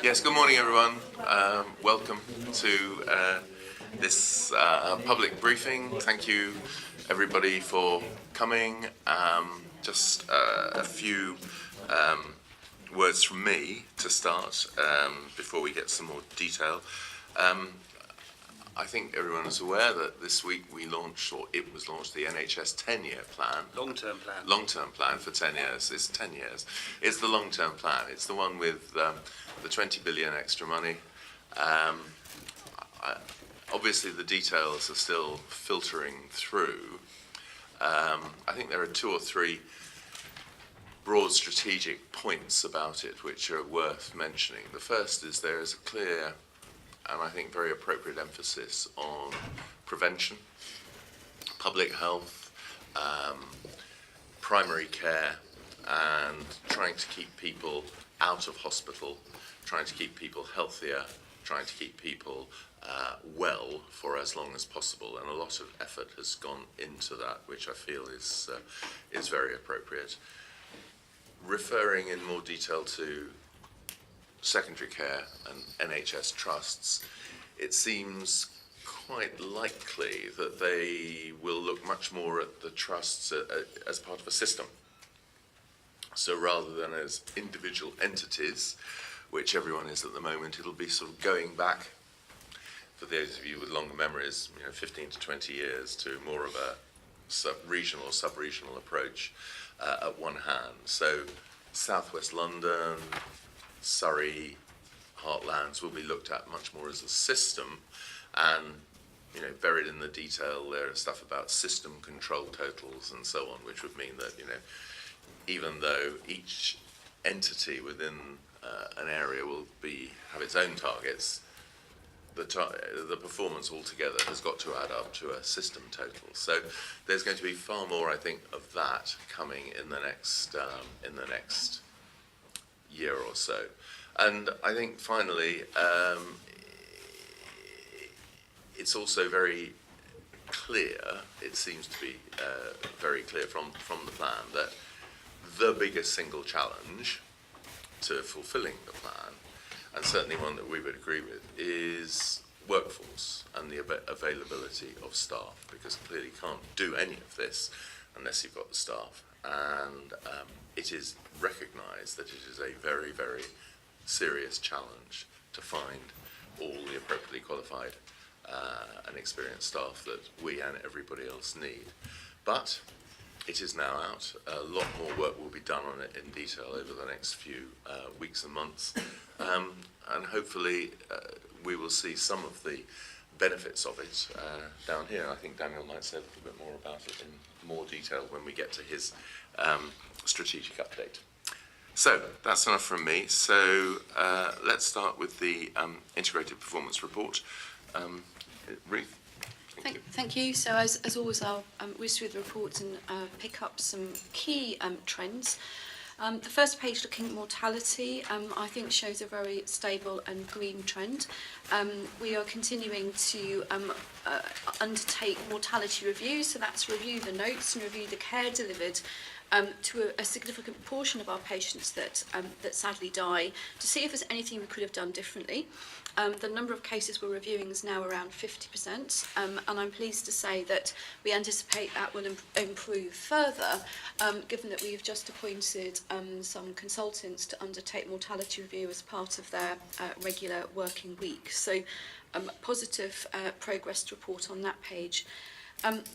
Yes, good morning everyone. Welcome to this public briefing. Thank you everybody for coming. Just a few words from me to start before we get some more detail. I think everyone is aware that this week we launched, or it was launched, the NHS 10-year plan. Long-term plan. Long-term plan for 10 years. It's 10 years. It's the long-term plan. It's the one with the 20 billion extra money. Obviously the details are still filtering through. I think there are 2 or 3 broad strategic points about it which are worth mentioning. The first is there is a clear and I think very appropriate emphasis on prevention, public health, primary care, and trying to keep people out of hospital, trying to keep people healthier, trying to keep people well for as long as possible. And a lot of effort has gone into that, which I feel is very appropriate. Referring in more detail to secondary care and NHS trusts, it seems quite likely that they will look much more at the trusts as part of a system. So rather than as individual entities, which everyone is at the moment, it'll be sort of going back, for those of you with longer memories, 15 to 20 years to more of a sub-regional or sub-regional approach at one hand. So South West London, Surrey, Heartlands will be looked at much more as a system, and buried in the detail there is stuff about system control totals and so on, which would mean that even though each entity within an area will have its own targets, the performance altogether has got to add up to a system total. So there's going to be far more, I think, of that coming in the next year or so. And I think finally, it's also very clear, it seems to be very clear from the plan, that the biggest single challenge to fulfilling the plan, and certainly one that we would agree with, is workforce and the availability of staff, because clearly you can't do any of this unless you've got the staff. And it is recognised that it is a very, very serious challenge to find all the appropriately qualified and experienced staff that we and everybody else need. But it is now out. A lot more work will be done on it in detail over the next few weeks and months. And hopefully we will see some of the benefits of it down here. I think Daniel might say a little bit more about it in more detail when we get to his strategic update. So that's enough from me. So let's start with the integrated performance report. Ruth. Thank you. So as always, I'll whiz through the report and pick up some key trends. The first page, looking at mortality, I think shows a very stable and green trend. We are continuing to undertake mortality reviews, so that's review the notes and review the care delivered to a significant portion of our patients that sadly die, to see if there's anything we could have done differently. The number of cases we're reviewing is now around 50%, and I'm pleased to say that we anticipate that will improve further, given that we've just appointed some consultants to undertake mortality review as part of their regular working week. So positive progress to report on that page.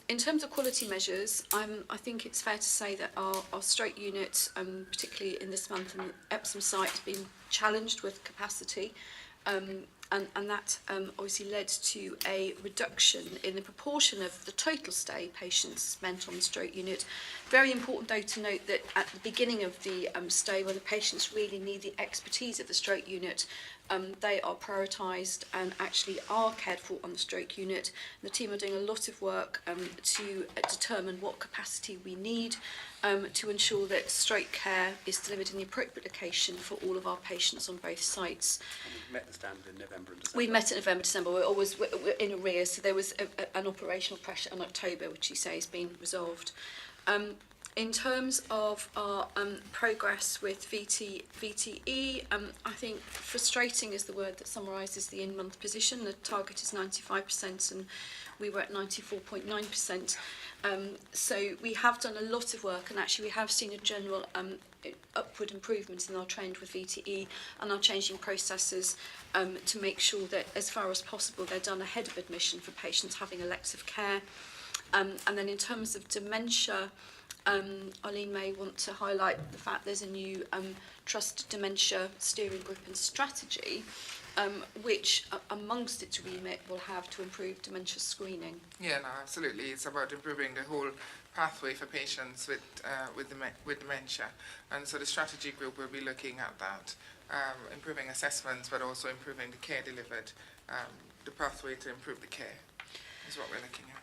In terms of quality measures, I think it's fair to say that our stroke unit, particularly in this month in the Epsom site, has been challenged with capacity. And that obviously led to a reduction in the proportion of the total stay patients spent on the stroke unit. Very important, though, to note that at the beginning of the stay, when the patients really need the expertise of the stroke unit, they are prioritised and actually are cared for on the stroke unit. The team are doing a lot of work to determine what capacity we need to ensure that stroke care is delivered in the appropriate location for all of our patients on both sites. And we met the standard in November and December. We met in November, December. We're in arrears, so there was an operational pressure in October, which you say has been resolved. In terms of our progress with VTE, I think frustrating is the word that summarises the in-month position. The target is 95% and we were at 94.9%. So we have done a lot of work, and actually we have seen a general upward improvement in our trend with VTE, and are changing processes to make sure that as far as possible they're done ahead of admission for patients having elective care. And then in terms of dementia, Arlene may want to highlight the fact there's a new Trust Dementia Steering Group and Strategy, which amongst its remit will have to improve dementia screening. Yeah, no, absolutely. It's about improving the whole pathway for patients with dementia. And so the strategy group will be looking at that, improving assessments, but also improving the care delivered. The pathway to improve the care is what we're looking at.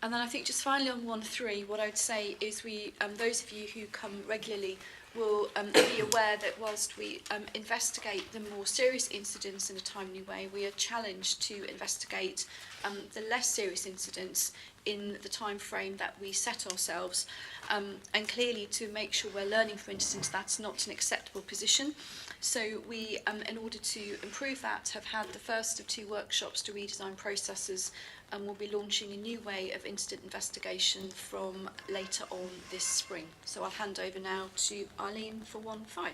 And then I think just finally on 1.3, what I would say is we, those of you who come regularly will be aware that whilst we investigate the more serious incidents in a timely way, we are challenged to investigate the less serious incidents in the time frame that we set ourselves. And clearly to make sure we're learning from incidents, that's not an acceptable position. So we, in order to improve that, have had the first of 2 workshops to redesign processes, and we'll be launching a new way of incident investigation from later on this spring. So I'll hand over now to Arlene for 1.5.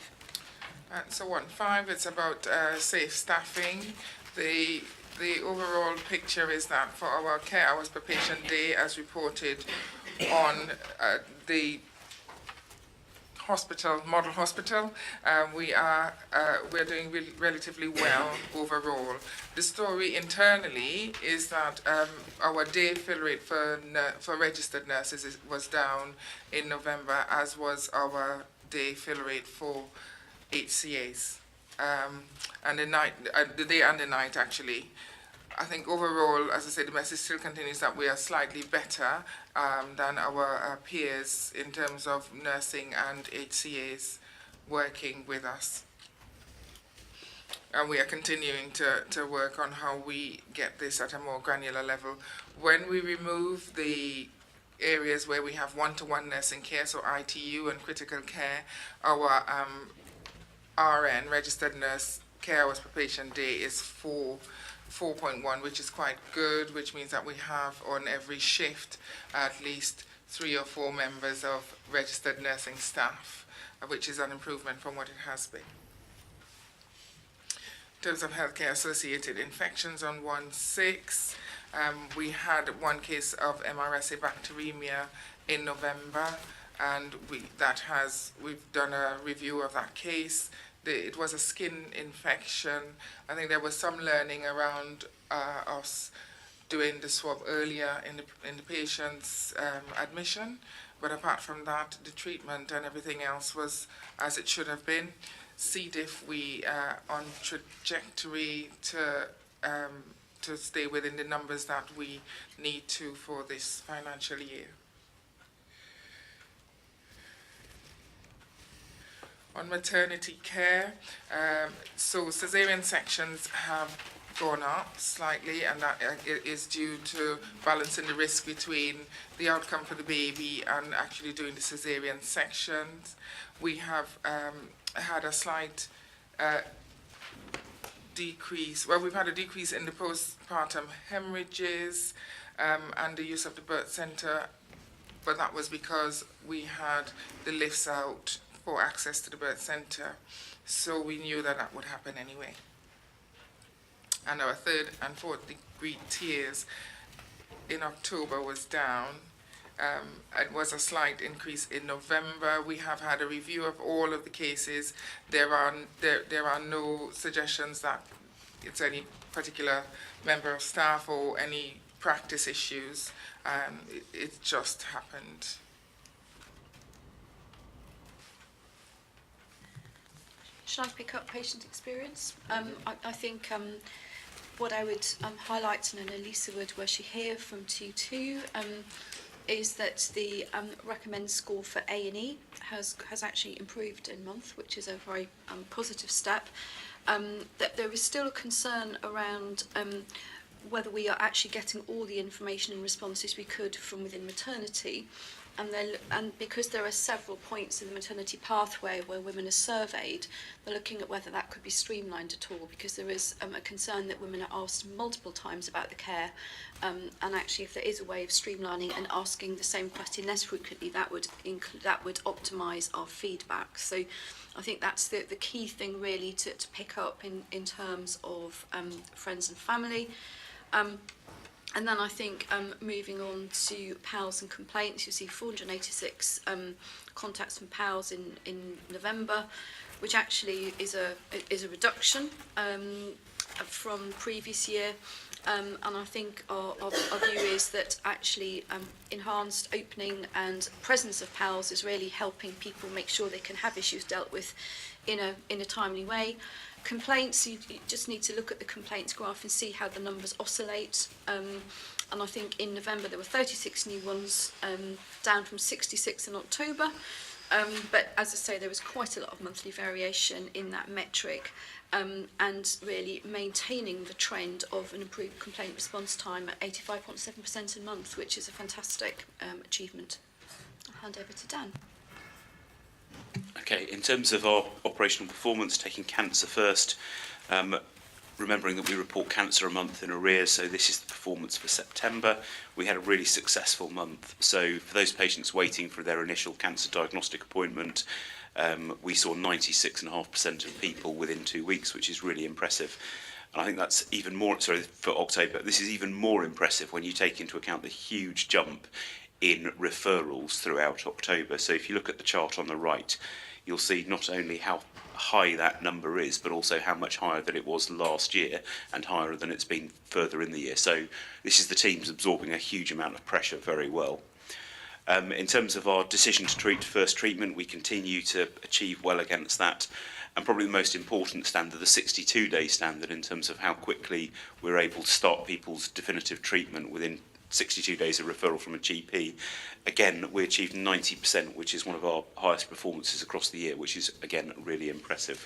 So 1.5, it's about safe staffing. The overall picture is that for our care hours per patient day, as reported on the model hospital, we're doing relatively well overall. The story internally is that our day fill rate for registered nurses was down in November, as was our day fill rate for HCAs, and the day and the night actually. I think overall, as I said, the message still continues that we are slightly better than our peers in terms of nursing and HCAs working with us. And we are continuing to work on how we get this at a more granular level. When we remove the areas where we have one-to-one nursing care, so ITU and critical care, our RN, registered nurse, care hours per patient day is 4.1, which is quite good, which means that we have on every shift at least 3 or 4 members of registered nursing staff, which is an improvement from what it has been. In terms of healthcare associated infections on 1.6, we had 1 case of MRSA bacteremia in November, and we've done a review of that case. It was a skin infection. I think there was some learning around us doing the swab earlier in the patient's admission, but apart from that, the treatment and everything else was as it should have been. C. diff, we are on trajectory to stay within the numbers that we need to for this financial year. On maternity care, so cesarean sections have gone up slightly, and that is due to balancing the risk between the outcome for the baby and actually doing the cesarean sections. We have had a slight decrease. Well, we've had a decrease in the postpartum hemorrhages and the use of the birth centre, but that was because we had the lifts out for access to the birth centre, so we knew that that would happen anyway. And our 3rd and 4th degree tears in October was down. It was a slight increase in November. We have had a review of all of the cases. There are no suggestions that it's any particular member of staff or any practice issues. It just happened. Shall I pick up patient experience? I think what I would highlight, and Elisa would, were she here from 2.2, is that the recommend score for A&E has actually improved in month, which is a very positive step. That there is still a concern around whether we are actually getting all the information and responses we could from within maternity. and because there are several points in the maternity pathway where women are surveyed, they're looking at whether that could be streamlined at all, because there is a concern that women are asked multiple times about the care, and actually if there is a way of streamlining and asking the same question less frequently, that would optimise our feedback. So I think that's the key thing really to pick up in terms of friends and family. And then I think moving on to PALs and complaints, you see 486 contacts from PALs in November, which actually is a reduction from the previous year. And I think our view is that actually enhanced opening and presence of PALs is really helping people make sure they can have issues dealt with in a timely way. Complaints, you just need to look at the complaints graph and see how the numbers oscillate. And I think in November there were 36 new ones, down from 66 in October. But as I say, there was quite a lot of monthly variation in that metric, and really maintaining the trend of an improved complaint response time at 85.7% a month, which is a fantastic achievement. I'll hand over to Dan. Okay, in terms of our operational performance, taking cancer first, remembering that we report cancer a month in arrears, so this is the performance for September. We had a really successful month. So for those patients waiting for their initial cancer diagnostic appointment, we saw 96.5% of people within 2 weeks, which is really impressive. And I think that's even more, for October, this is even more impressive when you take into account the huge jump in referrals throughout October. So if you look at the chart on the right, you'll see not only how high that number is, but also how much higher than it was last year and higher than it's been further in the year. So this is the teams absorbing a huge amount of pressure very well. In terms of our decision to treat first treatment, we continue to achieve well against that. And probably the most important standard, the 62-day standard, in terms of how quickly we're able to start people's definitive treatment within 62 days of referral from a GP. Again, we achieved 90%, which is one of our highest performances across the year, which is, again, really impressive.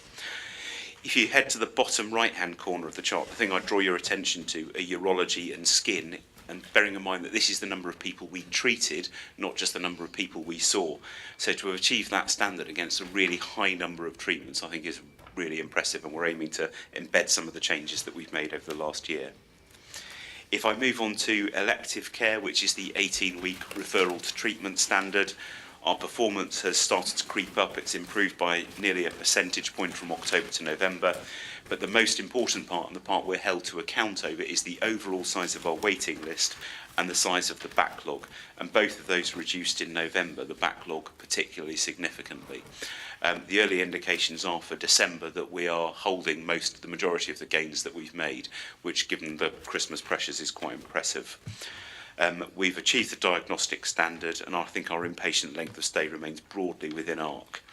If you head to the bottom right-hand corner of the chart, the thing I'd draw your attention to are urology and skin, and bearing in mind that this is the number of people we treated, not just the number of people we saw. So to have achieved that standard against a really high number of treatments, I think is really impressive, and we're aiming to embed some of the changes that we've made over the last year. If I move on to elective care, which is the 18-week referral to treatment standard, our performance has started to creep up. It's improved by nearly a percentage point from October to November. But the most important part, and the part we're held to account over, is the overall size of our waiting list and the size of the backlog. And both of those reduced in November, the backlog particularly significantly. The early indications are for December that we are holding the majority of the gains that we've made, which, given the Christmas pressures, is quite impressive. We've achieved the diagnostic standard, and I think our inpatient length of stay remains broadly within ARC.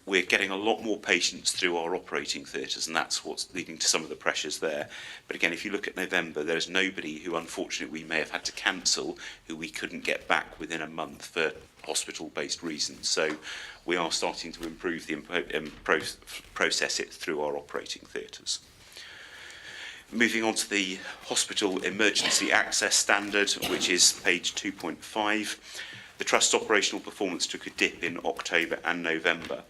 We're getting a lot more patients through our operating theatres, and that's what's leading to some of the pressures there. But again, if you look at November, there's nobody who, unfortunately, we may have had to cancel who we couldn't get back within a month for hospital-based reasons. So we are starting to improve the process it through our operating theatres. Moving on to the hospital emergency access standard, which is page 2.5. The Trust's operational performance took a dip in October and November.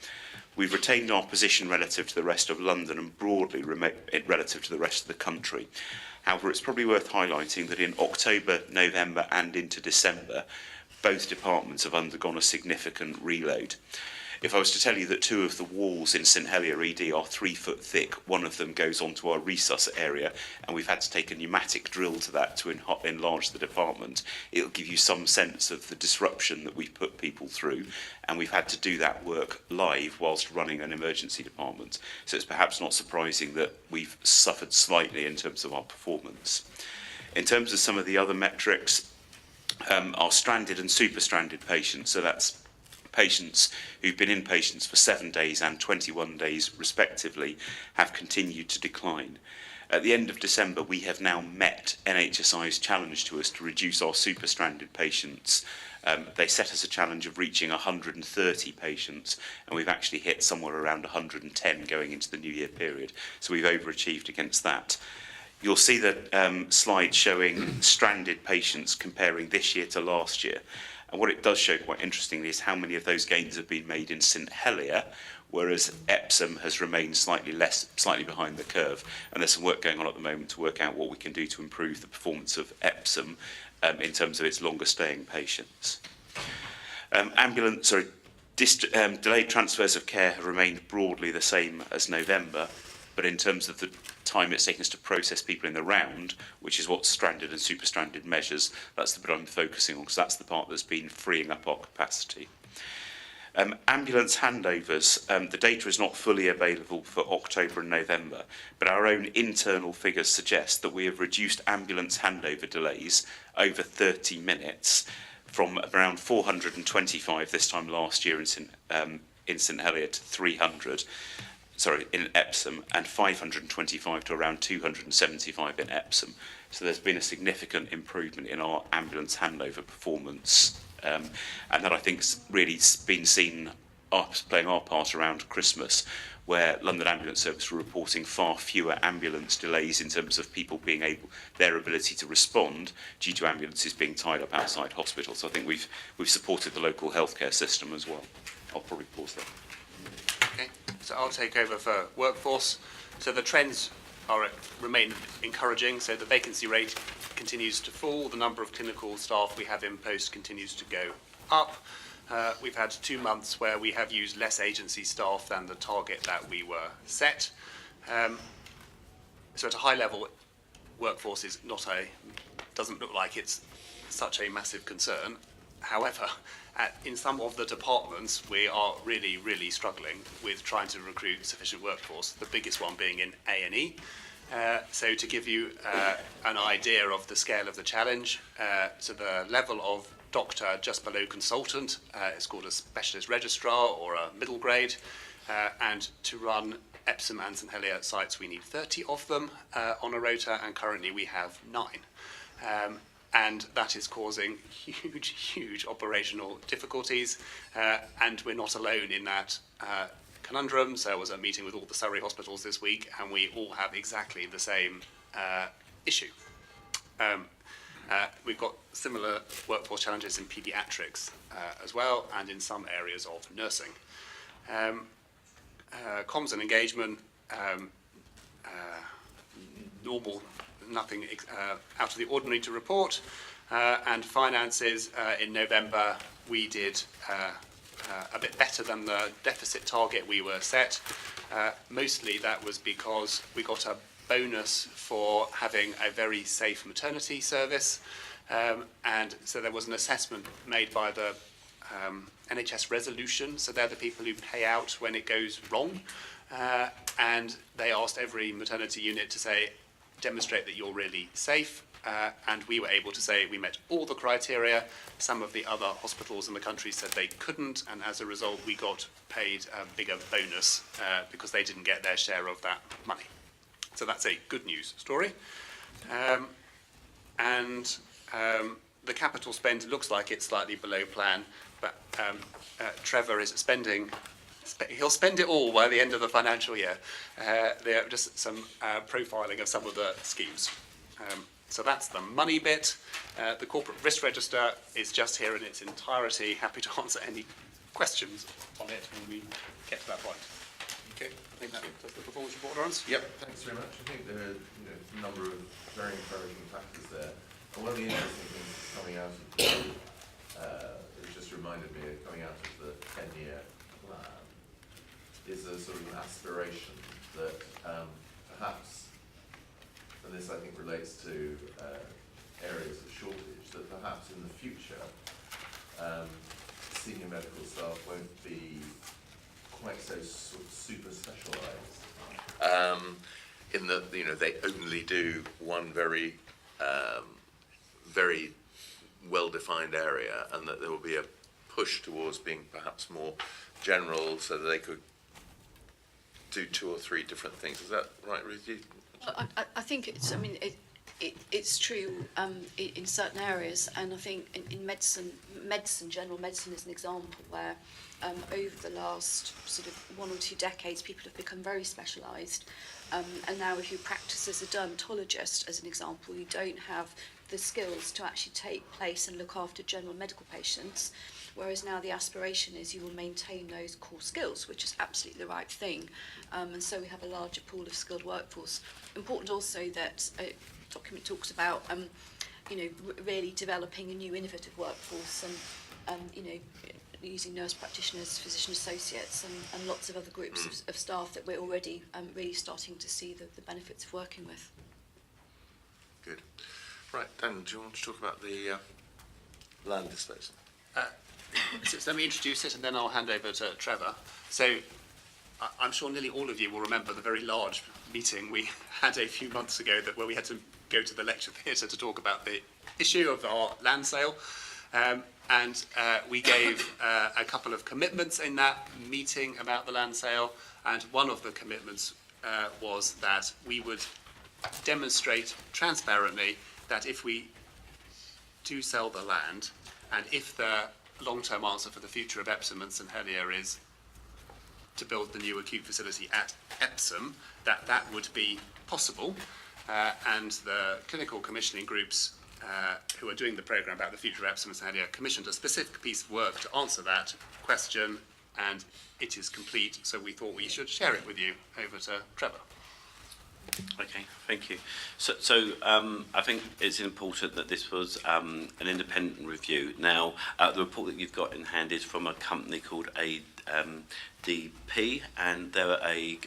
We've retained our position relative to the rest of London and broadly relative to the rest of the country. However, it's probably worth highlighting that in October, November and into December, both departments have undergone a significant reload. If I was to tell you that 2 of the walls in St Helier ED are 3 foot thick, one of them goes onto our resus area, and we've had to take a pneumatic drill to that to enlarge the department, it'll give you some sense of the disruption that we've put people through, and we've had to do that work live whilst running an emergency department. So it's perhaps not surprising that we've suffered slightly in terms of our performance. In terms of some of the other metrics, our stranded and super stranded patients, so that's patients who've been inpatients for 7 days and 21 days respectively, have continued to decline. At the end of December, we have now met NHSI's challenge to us to reduce our super stranded patients. They set us a challenge of reaching 130 patients, and we've actually hit somewhere around 110 going into the New Year period. So we've overachieved against that. You'll see the slide showing stranded patients comparing this year to last year. And what it does show, quite interestingly, is how many of those gains have been made in St Helier, whereas Epsom has remained slightly behind the curve. And there's some work going on at the moment to work out what we can do to improve the performance of Epsom in terms of its longer staying patients. Delayed transfers of care have remained broadly the same as November, but in terms of the time it's taken us to process people in the round, which is what stranded and super stranded measures, that's the bit I'm focusing on, because that's the part that's been freeing up our capacity. Ambulance handovers, the data is not fully available for October and November, but our own internal figures suggest that we have reduced ambulance handover delays over 30 minutes from around 425 this time last year in St Helier to 300, in Epsom, and 525 to around 275 in Epsom. So there's been a significant improvement in our ambulance handover performance. And that, I think, has really been seen us playing our part around Christmas, where London Ambulance Service were reporting far fewer ambulance delays in terms of people their ability to respond due to ambulances being tied up outside hospitals. So I think we've supported the local healthcare system as well. I'll probably pause there. Okay, so I'll take over for workforce. So the trends remain encouraging. So the vacancy rate continues to fall. The number of clinical staff we have in post continues to go up. We've had 2 months where we have used less agency staff than the target that we were set. So at a high level, workforce is doesn't look like it's such a massive concern. However, in some of the departments, we are really, really struggling with trying to recruit sufficient workforce, the biggest one being in A&E. So to give you an idea of the scale of the challenge, so the level of doctor just below consultant is called a specialist registrar or a middle grade, and to run Epsom and St Helier sites we need 30 of them on a rota, and currently we have 9. And that is causing huge operational difficulties, and we're not alone in that conundrum. So I was at a meeting with all the Surrey hospitals this week, and we all have exactly the same issue. We've got similar workforce challenges in paediatrics as well, and in some areas of nursing. Comms and engagement, normal, nothing out of the ordinary to report. And finances, in November, we did a bit better than the deficit target we were set. Mostly that was because we got a bonus for having a very safe maternity service. And so there was an assessment made by the NHS Resolution. So they're the people who pay out when it goes wrong. And they asked every maternity unit to demonstrate that you're really safe. And we were able to say we met all the criteria. Some of the other hospitals in the country said they couldn't, and as a result we got paid a bigger bonus because they didn't get their share of that money. So that's a good news story. The capital spend looks like it's slightly below plan, but Trevor is he'll spend it all by the end of the financial year. There are just some profiling of some of the schemes. So that's the money bit. The corporate risk register is just here in its entirety. Happy to answer any questions on it when we get to that point. Okay, I think that does the performance report, Lawrence. Yep, thanks very much. I think there are a number of very encouraging factors there. And one of the interesting things coming out of it just reminded me of coming out of the 10-year plan is a sort of an aspiration that perhaps, and this I think relates to areas of shortage, that perhaps in the future senior medical staff won't be quite so sort of super specialised. In that they only do one very very well-defined area, and that there will be a push towards being perhaps more general, so that they could do 2 or 3 different things. Is that right, Ruth? I think it's. I mean, it's true in certain areas, and I think in medicine, general medicine is an example where over the last sort of 1 or 2 decades, people have become very specialised. And now if you practice as a dermatologist, as an example, you don't have the skills to actually take place and look after general medical patients, whereas now the aspiration is you will maintain those core skills, which is absolutely the right thing. And so we have a larger pool of skilled workforce. Important also that a document talks about really developing a new innovative workforce and using nurse practitioners, physician associates and lots of other groups of staff that we're already really starting to see the benefits of working with. Good. Right, Dan, do you want to talk about the land disposal? So let me introduce it and then I'll hand over to Trevor. So I'm sure nearly all of you will remember the very large meeting we had a few months ago where we had to go to the lecture theatre to talk about the issue of our land sale. And we gave a couple of commitments in that meeting about the land sale. And one of the commitments was that we would demonstrate transparently that if we do sell the land, and if the long-term answer for the future of Epsom and St Helier is to build the new acute facility at Epsom, that would be possible. And the clinical commissioning groups who are doing the programme about the future of Epsom and St Helier commissioned a specific piece of work to answer that question, and it is complete, so we thought we should share it with you. Over to Trevor. Okay, thank you. So I think it's important that this was an independent review. Now, the report that you've got in hand is from a company called ADP, and they're a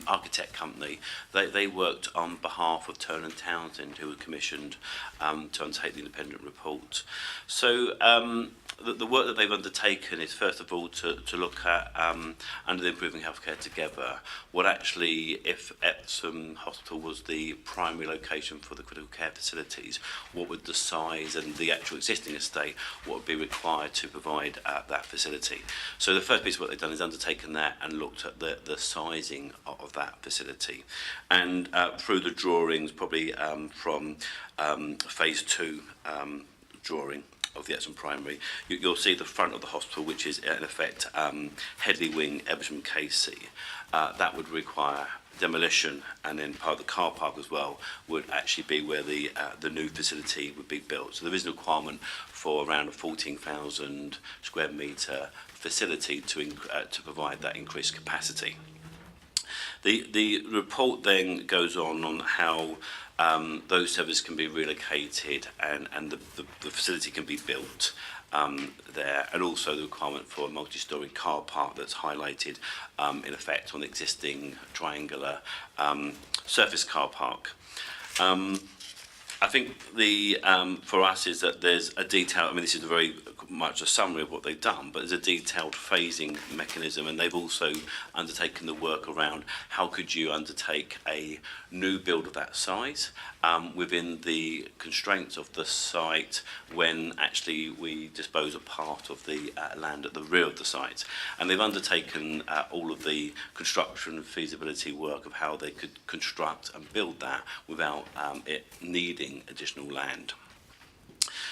architect company. They worked on behalf of Turner & Townsend, who were commissioned to undertake the independent report. So the work that they've undertaken is, first of all, to look at, under the Improving Healthcare Together, what actually, if Epsom Hospital was the primary location for the critical care facilities, what would the size and the actual existing estate, what would be required to provide that facility. So the first piece of what they've done is undertaken that and looked at the sizing of that facility. And through the drawings, probably from phase 2 drawing of the Epsom Primary, you'll see the front of the hospital, which is in effect Headley Wing, Epsom KC. That would require demolition, and then part of the car park as well would actually be where the new facility would be built. So there is a requirement for around a 14,000 square metre facility to provide that increased capacity. The report then goes on how those services can be relocated and the facility can be built there, and also the requirement for a multi-storey car park that's highlighted in effect on the existing triangular surface car park. I think the for us is that there's a detailed, I mean, this is very much a summary of what they've done, but there's a detailed phasing mechanism, and they've also undertaken the work around how could you undertake a new build of that size within the constraints of the site when actually we dispose of part of the land at the rear of the site. And they've undertaken all of the construction and feasibility work of how they could construct and build that without it needing additional land.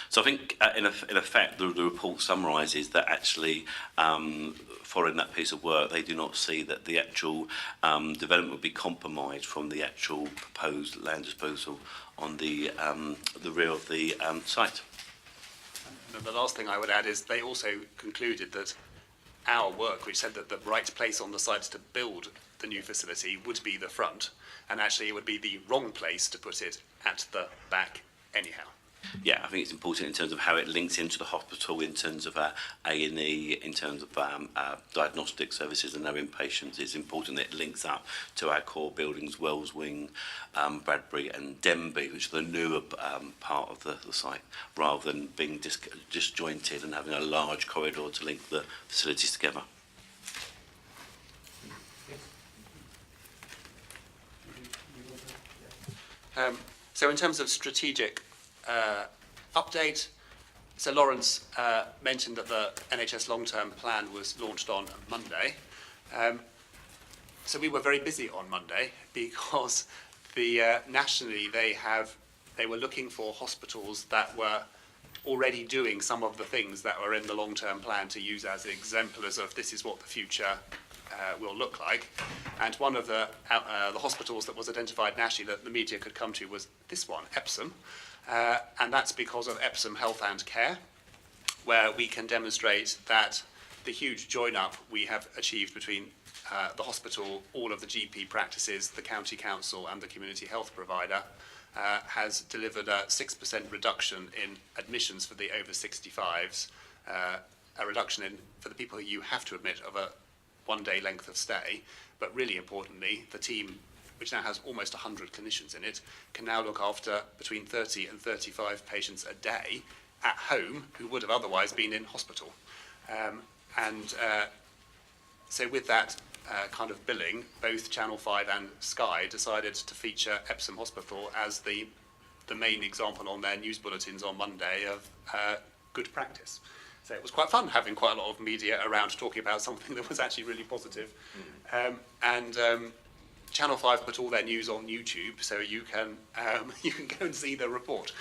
So I think in effect the report summarises that actually following that piece of work they do not see that the actual development would be compromised from the actual proposed land disposal on the rear of the site. And the last thing I would add is they also concluded that our work, which said that the right place on the site to build the new facility would be the front, and actually it would be the wrong place to put it at the back anyhow. Yeah, I think it's important in terms of how it links into the hospital, in terms of A&E, in terms of diagnostic services and no inpatients. It's important that it links up to our core buildings, Wells Wing, Bradbury and Denby, which are the newer part of the site, rather than being disjointed and having a large corridor to link the facilities together. So in terms of strategic update, so Lawrence mentioned that the NHS long-term plan was launched on Monday. So we were very busy on Monday because nationally they were looking for hospitals that were already doing some of the things that were in the long-term plan to use as exemplars of this is what the future will look like. And one of the hospitals that was identified nationally that the media could come to was this one, Epsom. and that's because of Epsom Health and Care, where we can demonstrate that the huge join-up we have achieved between the hospital, all of the GP practices, the county council and the community health provider has delivered a 6% reduction in admissions for the over 65s, a reduction in, for the people who you have to admit, of a one-day length of stay. But really importantly, the team, which now has almost 100 clinicians in it, can now look after between 30 and 35 patients a day at home who would have otherwise been in hospital. So with that kind of billing, both Channel 5 and Sky decided to feature Epsom Hospital as the main example on their news bulletins on Monday of good practice. So it was quite fun having quite a lot of media around talking about something that was actually really positive. Channel 5 put all their news on YouTube, so you can go and see the report.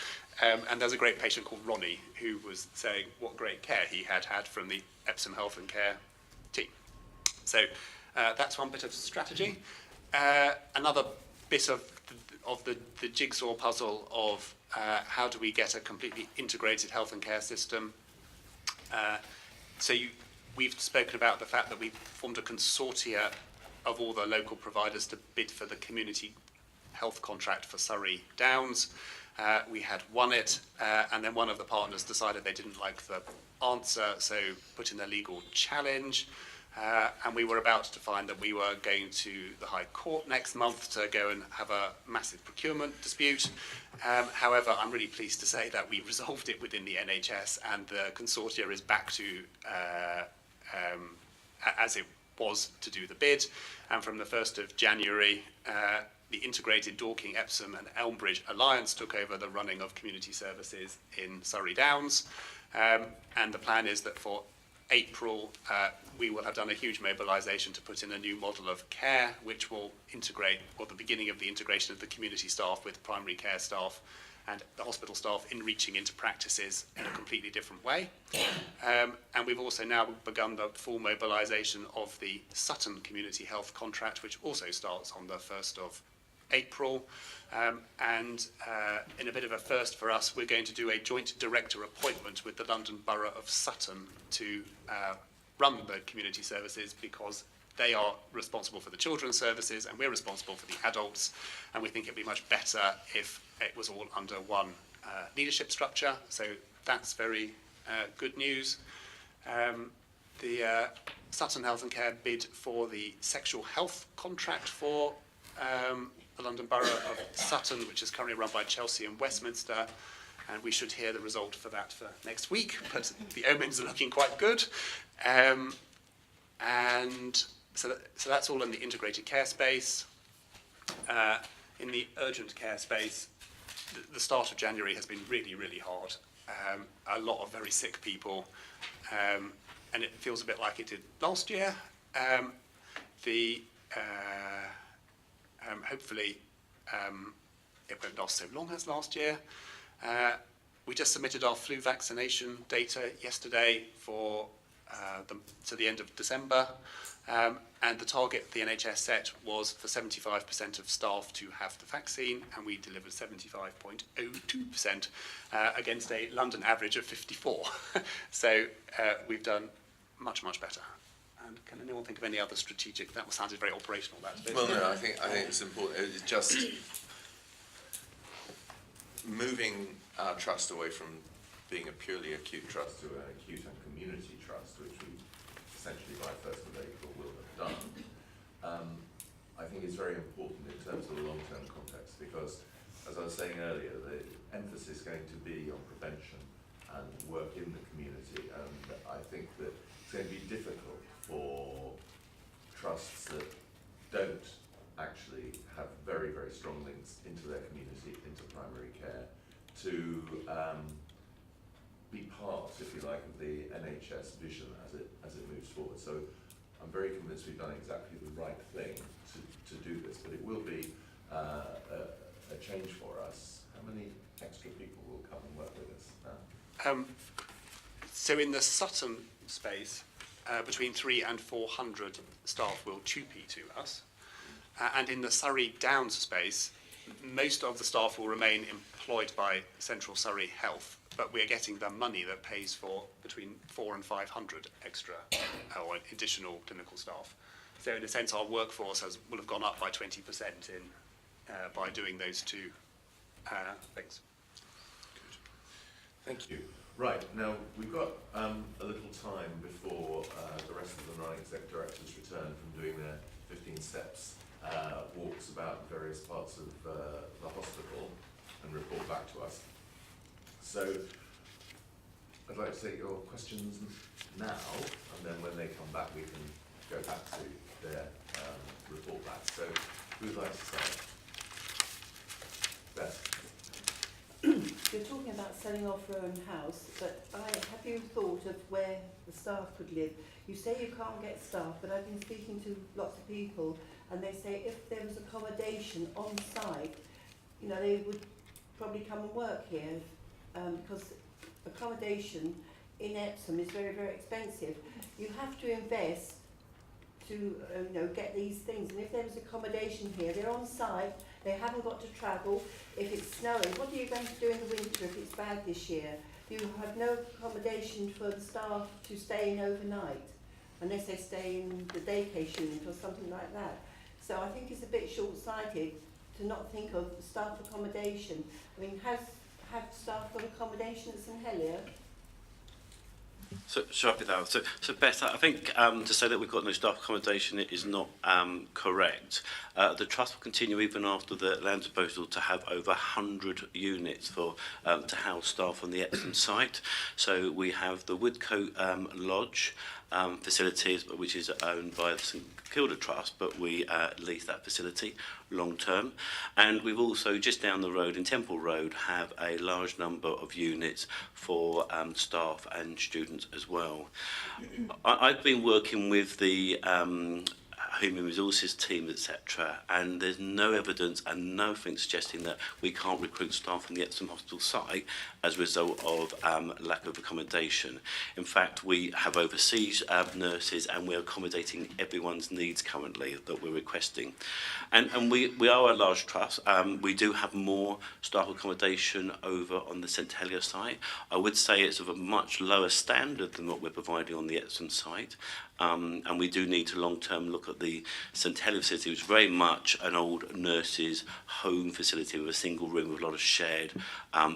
And there's a great patient called Ronnie who was saying what great care he had had from the Epsom Health and Care team. So that's one bit of strategy. Another bit of the jigsaw puzzle of how do we get a completely integrated health and care system. We've spoken about the fact that we formed a consortia of all the local providers to bid for the community health contract for Surrey Downs. We had won it, and then one of the partners decided they didn't like the answer, so put in a legal challenge. And we were about to find that we were going to the High Court next month to go and have a massive procurement dispute. However, I'm really pleased to say that we resolved it within the NHS, and the consortia is back to as it was to do the bid. And from the 1st of January, the integrated Dorking, Epsom and Elmbridge Alliance took over the running of community services in Surrey Downs. And the plan is that for April, we will have done a huge mobilisation to put in a new model of care, which will integrate, or the beginning of the integration of the community staff with primary care staff and the hospital staff in reaching into practices in a completely different way. And we've also now begun the full mobilisation of the Sutton Community Health contract, which also starts on the 1st of April. In a bit of a first for us, we're going to do a joint director appointment with the London Borough of Sutton to run the community services, because they are responsible for the children's services and we're responsible for the adults, and we think it'd be much better if it was all under one leadership structure. So that's very good news. The Sutton Health and Care bid for the sexual health contract for the London Borough of Sutton, which is currently run by Chelsea and Westminster, and we should hear the result for that for next week, but the omens are looking quite good. So that's all in the integrated care space. In the urgent care space, the start of January has been really, really hard. A lot of very sick people, and it feels a bit like it did last year. Hopefully it won't last so long as last year. We just submitted our flu vaccination data yesterday for to the end of December, and the target the NHS set was for 75% of staff to have the vaccine, and we delivered 75.02% against a London average of 54. So we've done much, much better. And can anyone think of any other strategic? That sounded very operational. That well, no, I think it's important. It's just moving our trust away from being a purely acute trust to an acute and community trust, which we essentially by 1st of April will have done. I think it's very important in terms of the long-term context, because, as I was saying earlier, the emphasis is going to be on prevention and work in the community, and I think that it's going to be difficult for trusts that don't actually have very, very strong links into their community, into primary care, to be part, if you like, of the NHS vision as it moves forward. So I'm very convinced we've done exactly the right thing to do this, but it will be a change for us. How many extra people will come and work with us now? So in the Sutton space, between 300 and 400 staff will TUPE to us. And in the Surrey Downs space, most of the staff will remain employed by Central Surrey Health, but we're getting the money that pays for between 400 and 500 extra or additional clinical staff. So in a sense, our workforce will have gone up by 20% by doing those two things. Good. Thank you. Right, now we've got a little time before the rest of the non-exec directors return from doing their 15 steps walks about various parts of the hospital and report back to us. So I'd like to take your questions now, and then when they come back we can go back to their report back. So who'd like to start? Beth. You're talking about selling off your own house, but have you thought of where the staff could live? You say you can't get staff, but I've been speaking to lots of people, and they say if there was accommodation on site, you know, they would probably come and work here, because accommodation in Epsom is very, very expensive. You have to invest to you know, get these things, and if there was accommodation here, they're on site, they haven't got to travel. If it's snowing, what are you going to do in the winter if it's bad this year? You have no accommodation for the staff to stay in overnight, unless they stay in the daycare unit or something like that. So I think it's a bit short-sighted to not think of staff accommodation. I mean, have staff got accommodation at St Helier? So, so Beth, I think to say that we've got no staff accommodation is not correct. The Trust will continue even after the land disposal to have over 100 units for to house staff on the Epsom site. So we have the Woodcote Lodge facilities, which is owned by the St Kilda Trust, but we lease that facility long term. And we've also, just down the road in Temple Road, have a large number of units for staff and students as well. I've been working with the human resources team, etc., and there's no evidence and nothing suggesting that we can't recruit staff from the Epsom Hospital site as a result of lack of accommodation. In fact, we have overseas nurses, and we're accommodating everyone's needs currently that we're requesting. And we are a large trust. We do have more staff accommodation over on the St Helier site. I would say it's of a much lower standard than what we're providing on the Epsom site. And we do need to long-term look at the St Helier facility, which is very much an old nurse's home facility with a single room with a lot of shared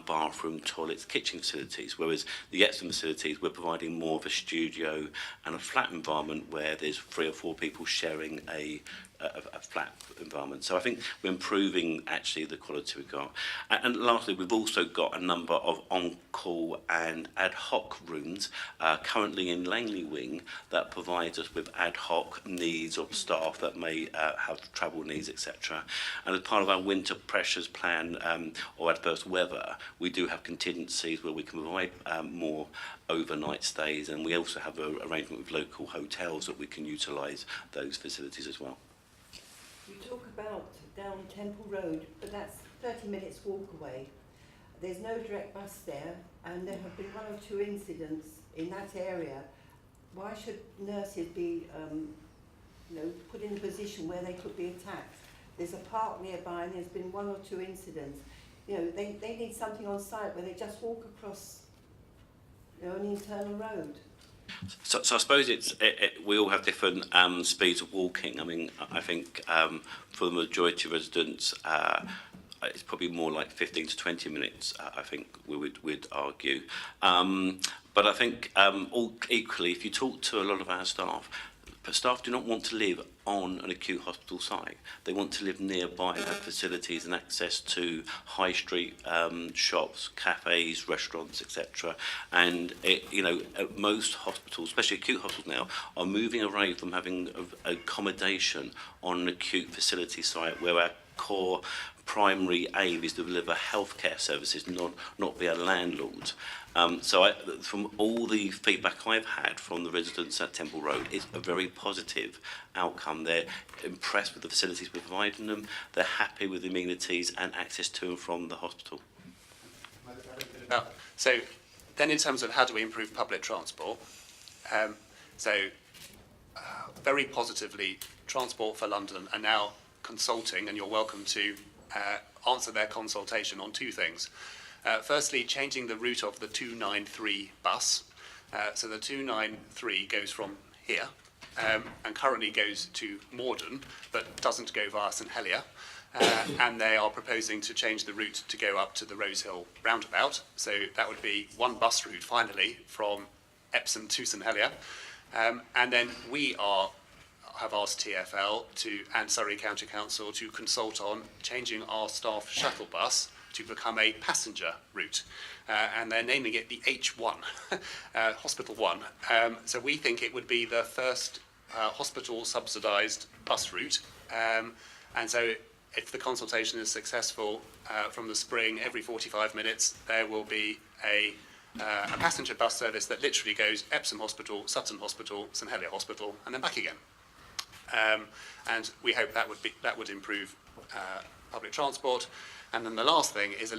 bathroom, toilets, kitchen facilities, whereas the Epsom facilities, we're providing more of a studio and a flat environment where there's 3 or 4 people sharing a flat environment. So I think we're improving actually the quality we've got. And lastly, we've also got a number of on-call and ad hoc rooms currently in Langley Wing that provides us with ad hoc needs of staff that may have travel needs, etc. And as part of our winter pressures plan or adverse weather, we do have contingencies where we can provide more overnight stays, and we also have an arrangement with local hotels that we can utilise those facilities as well. You talk about down Temple Road, but that's 30 minutes walk away. There's no direct bus there, and there have been 1 or 2 incidents in that area. Why should nurses be put in a position where they could be attacked? There's a park nearby, and there's been 1 or 2 incidents. You know, they need something on site where they just walk across an internal road. So I suppose we all have different speeds of walking. I mean, I think for the majority of residents, it's probably more like 15 to 20 minutes, I think we'd argue. But I think all equally, if you talk to a lot of our staff do not want to live on an acute hospital site. They want to live nearby and have facilities and access to high street shops, cafes, restaurants, etc. And most hospitals, especially acute hospitals now, are moving away from having accommodation on an acute facility site where our core primary aim is to deliver healthcare services, not be a landlord. So from all the feedback I've had from the residents at Temple Road, it's a very positive outcome. They're impressed with the facilities we're providing them. They're happy with the amenities and access to and from the hospital. So then in terms of how do we improve public transport, very positively, Transport for London are now consulting, and you're welcome to answer their consultation on two things. Firstly, changing the route of the 293 bus. So the 293 goes from here and currently goes to Morden, but doesn't go via St Helier. And they are proposing to change the route to go up to the Rosehill roundabout. So that would be one bus route finally from Epsom to St Helier. And then we have asked TfL and Surrey County Council to consult on changing our staff shuttle bus to become a passenger route. And they're naming it the H1, Hospital 1. So we think it would be the first hospital subsidised bus route. And so if the consultation is successful from the spring, every 45 minutes, there will be a passenger bus service that literally goes Epsom Hospital, Sutton Hospital, St Helier Hospital, and then back again. And we hope that would improve public transport. And then the last thing is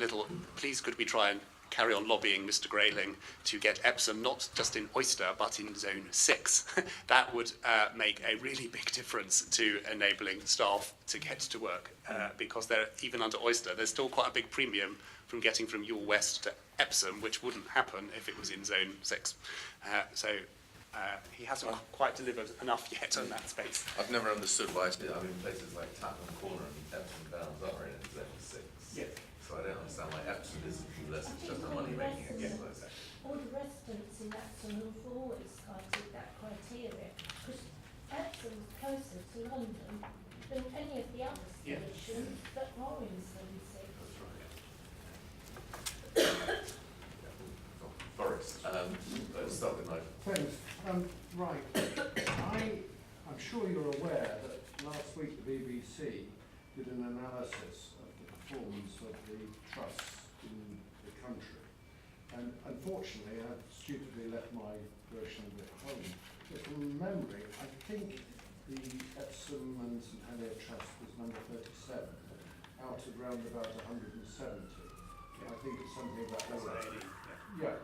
please could we try and carry on lobbying Mr Grayling to get Epsom not just in Oyster but in Zone 6. That would make a really big difference to enabling staff to get to work because even under Oyster there's still quite a big premium from getting from Ewell West to Epsom, which wouldn't happen if it was in Zone 6. So he hasn't quite delivered enough yet in that space. I've never understood why it's... I mean, places like Tatton Corner and Epsom Downs are in Zone 6. Yeah. So I don't understand why Epsom isn't, unless it's just a money-making exercise. All the residents in Epsom have always cited that criteria, because Epsom's closer to London than any of the other stations that are in Zone 6. Boris, let's start with Nigel. Thanks. Right. I'm sure you're aware that last week the BBC did an analysis of the performance of the trusts in the country. And unfortunately, I've stupidly left my version of it home. But from memory, I think the Epsom and St Helier Trust was number 37 out of round about 170. I think it's something about that. Yeah,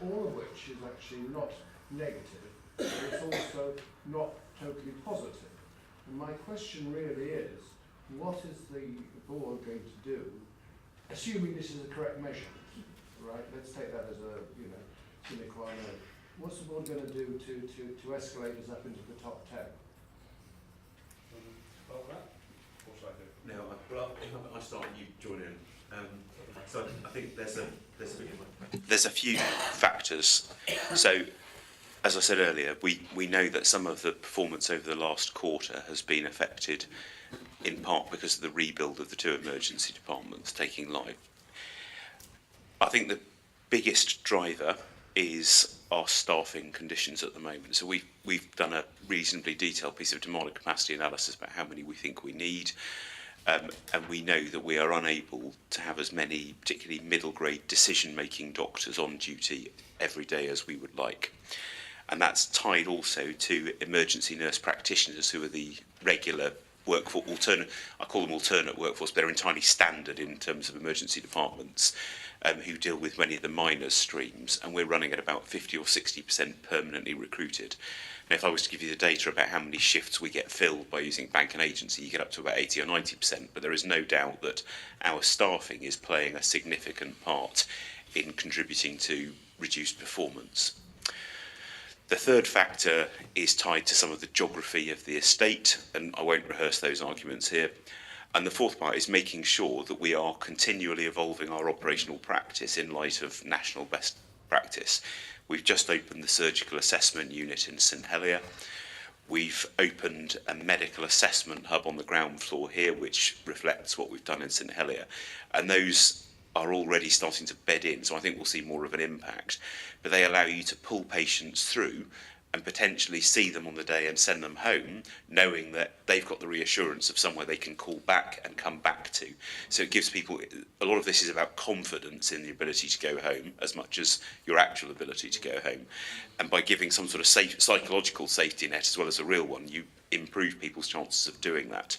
all of which is actually not negative, but it's also not totally positive. And my question really is, what is the board going to do, assuming this is a correct measure, right? Let's take that as a, sine qua non. What's the board going to do to escalate us up into the top 10? No, I start, you join in. So I think there's a few factors. So, as I said earlier, we know that some of the performance over the last quarter has been affected in part because of the rebuild of the two emergency departments taking life. I think the biggest driver is our staffing conditions at the moment. So we've done a reasonably detailed piece of demand capacity analysis about how many we think we need. And we know that we are unable to have as many, particularly middle grade decision-making doctors on duty every day as we would like. And that's tied also to emergency nurse practitioners who are the regular workforce, I call them alternate workforce, but they're entirely standard in terms of emergency departments, who deal with many of the minor streams. And we're running at about 50 or 60% permanently recruited. And if I was to give you the data about how many shifts we get filled by using bank and agency, you get up to about 80 or 90%. But there is no doubt that our staffing is playing a significant part in contributing to reduced performance. The third factor is tied to some of the geography of the estate, and I won't rehearse those arguments here. And the fourth part is making sure that we are continually evolving our operational practice in light of national best practice. We've just opened the surgical assessment unit in St Helier. We've opened a medical assessment hub on the ground floor here, which reflects what we've done in St Helier. And those are already starting to bed in, so I think we'll see more of an impact. But they allow you to pull patients through and potentially see them on the day and send them home, knowing that they've got the reassurance of somewhere they can call back and come back to. So it gives people, a lot of this is about confidence in the ability to go home as much as your actual ability to go home. And by giving some sort of psychological safety net as well as a real one, you improve people's chances of doing that.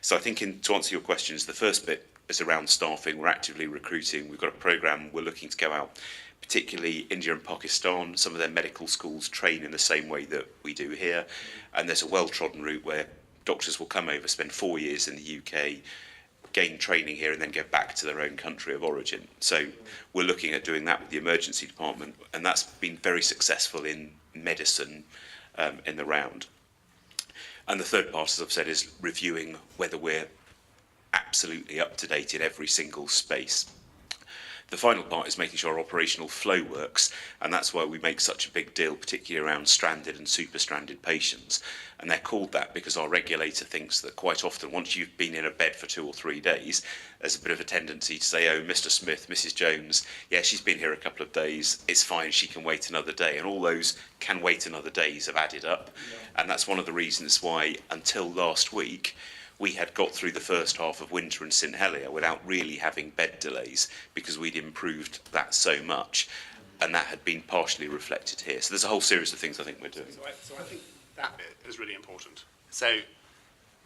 So I think to answer your questions, the first bit is around staffing. We're actively recruiting. We've got a programme we're looking to go out, particularly India and Pakistan. Some of their medical schools train in the same way that we do here. And there's a well-trodden route where doctors will come over, spend 4 years in the UK, gain training here and then go back to their own country of origin. So we're looking at doing that with the emergency department, and that's been very successful in medicine in the round. And the third part, as I've said, is reviewing whether we're absolutely up to date in every single space. The final part is making sure our operational flow works, and that's why we make such a big deal, particularly around stranded and super stranded patients. And they're called that because our regulator thinks that quite often, once you've been in a bed for 2 or 3 days, there's a bit of a tendency to say, oh, Mr. Smith, Mrs. Jones, yeah, she's been here a couple of days, it's fine, she can wait another day. And all those can wait another days have added up. Yeah. And that's one of the reasons why, until last week, we had got through the first half of winter in St Helier without really having bed delays, because we'd improved that so much, and that had been partially reflected here. So there's a whole series of things I think we're doing. So I think that bit is really important. So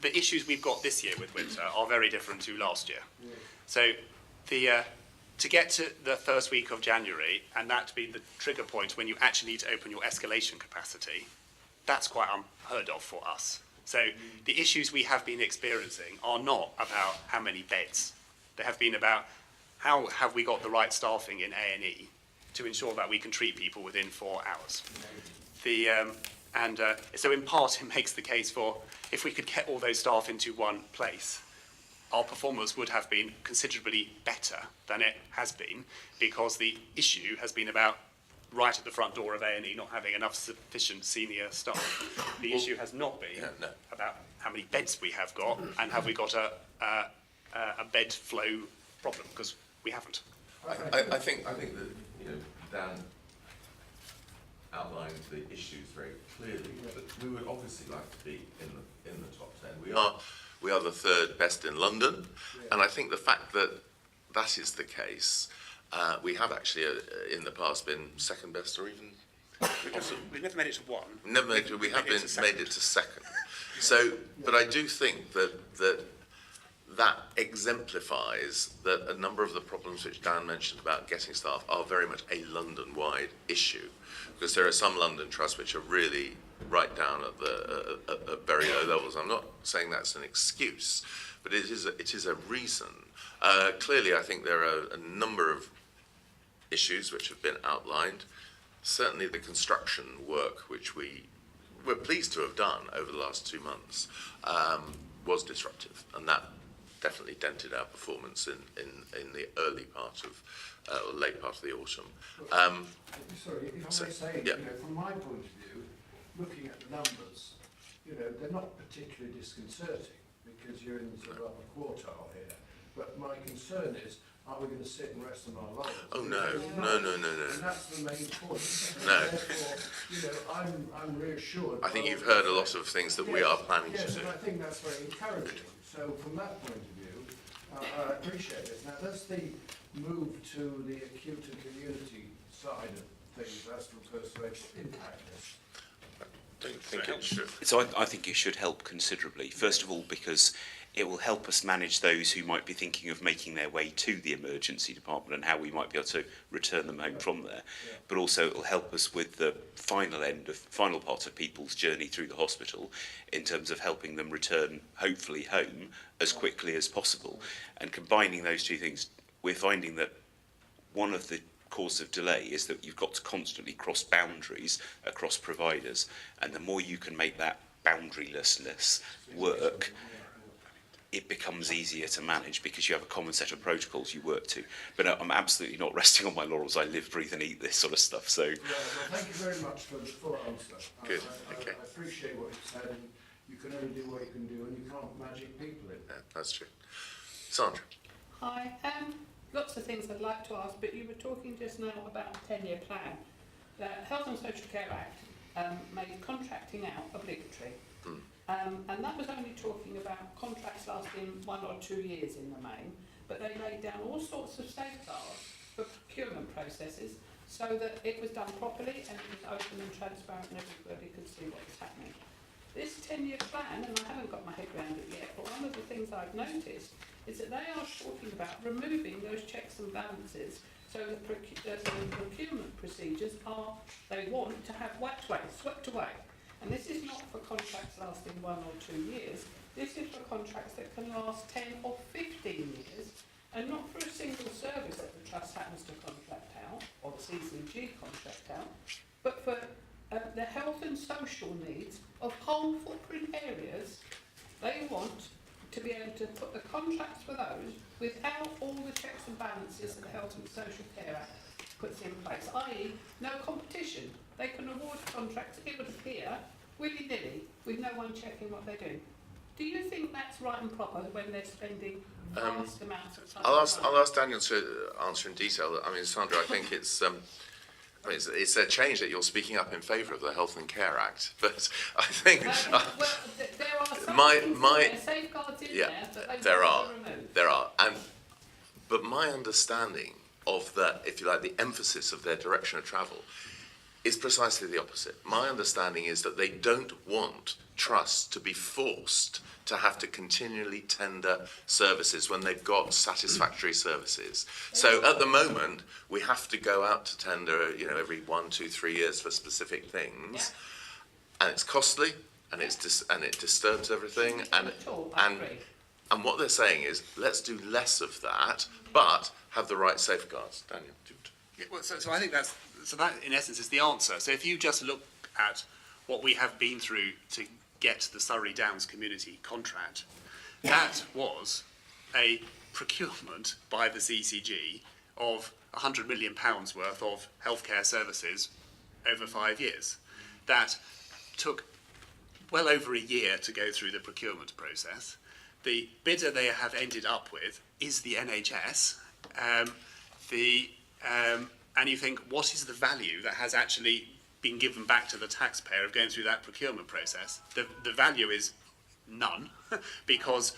the issues we've got this year with winter are very different to last year. Yeah. So to get to the first week of January, and that to be the trigger point when you actually need to open your escalation capacity, that's quite unheard of for us. So the issues we have been experiencing are not about how many beds. They have been about how have we got the right staffing in A&E to ensure that we can treat people within 4 hours. So in part it makes the case for, if we could get all those staff into one place, our performance would have been considerably better than it has been, because the issue has been about right at the front door of A&E not having enough sufficient senior staff. The issue has not been about how many beds we have got and have we got a bed flow problem, because we haven't. I think that, you know, Dan outlined the issues very clearly, but we would obviously like to be in the top 10. We are the 3rd best in London, and I think the fact that that is the case, we have actually in the past been 2nd best, or even We've never made it to 1. never made it. We have made it to 2nd. So, but I do think that exemplifies that a number of the problems which Dan mentioned about getting staff are very much a London-wide issue, because there are some London trusts which are really right down at very low levels. I'm not saying that's an excuse, but it is a reason. Clearly, I think there are a number of issues which have been outlined. Certainly the construction work, which we were pleased to have done over the last 2 months, was disruptive, and that definitely dented our performance in the early part of, or late part of the autumn. Sorry, if I may say, yeah. you know, from my point of view, looking at the numbers, you know, they're not particularly disconcerting, because you're in sort of upper quartile here. But my concern is, are we going to sit and rest on our laurels? Oh no. And that's the main point. No. Therefore, you know, I'm reassured. I think you've heard a lot of things that we are planning to yes, do. and I think that's very encouraging. So from that point of view, I appreciate it. Now, does the move to the acute and community side of things, as from first to April, impact this? I don't think it should. So I think it should help considerably. First of all, because it will help us manage those who might be thinking of making their way to the emergency department and how we might be able to return them home from there. Yeah. But also it will help us with the final part of people's journey through the hospital, in terms of helping them return, hopefully, home as quickly as possible. And combining those two things, we're finding that one of the cause of delay is that you've got to constantly cross boundaries across providers, and the more you can make that boundarylessness work, it becomes easier to manage, because you have a common set of protocols you work to. But I'm absolutely not resting on my laurels. I live, breathe and eat this sort of stuff. So. Well, thank you very much for the full answer. Good. I appreciate what you said, and you can only do what you can do, and you can't magic people in. Yeah, that's true. Sandra. Hi. Lots of things I'd like to ask, but you were talking just now about a 10-year plan. The Health and Social Care Act made contracting out obligatory. And that was only talking about contracts lasting 1 or 2 years in the main, but they laid down all sorts of safeguards for procurement processes so that it was done properly and it was open and transparent and everybody could see what was happening. This 10-year plan, and I haven't got my head around it yet, but one of the things I've noticed is that they are talking about removing those checks and balances, so the procurement procedures are, they want to have swept away. And this is not for contracts lasting 1 or 2 years. This is for contracts that can last 10 or 15 years, and not for a single service that the Trust happens to contract out, or the CCG contract out, but for the health and social needs of whole footprint areas. They want to be able to put the contracts for those without all the checks and balances that the Health and Social Care Act puts in place, i.e. no competition. They can award contracts, it would appear, willy-nilly, with no one checking what they're doing. Do you think that's right and proper when they're spending vast amounts of time? I'll ask Daniel to answer in detail. I mean, Sandra, I think it's a change that you're speaking up in favour of the Health and Care Act, but I think There are some safeguards in yeah, there that they there want to remove. but my understanding of the, if you like, the emphasis of their direction of travel is precisely the opposite. My understanding is that they don't want trusts to be forced to have to continually tender services when they've got satisfactory services. So at the moment, we have to go out to tender, every 1, 2, 3 years for specific things, and it's costly, and it disturbs everything, and what they're saying is, let's do less of that, but have the right safeguards. Daniel. Yeah, well, so I think that in essence is the answer. So if you just look at what we have been through to get the Surrey Downs community contract, that was a procurement by the CCG of £100 million worth of healthcare services over 5 years. That took well over a year to go through the procurement process. The bidder they have ended up with is the NHS. And you think, what is the value that has actually been given back to the taxpayer of going through that procurement process? The value is none, because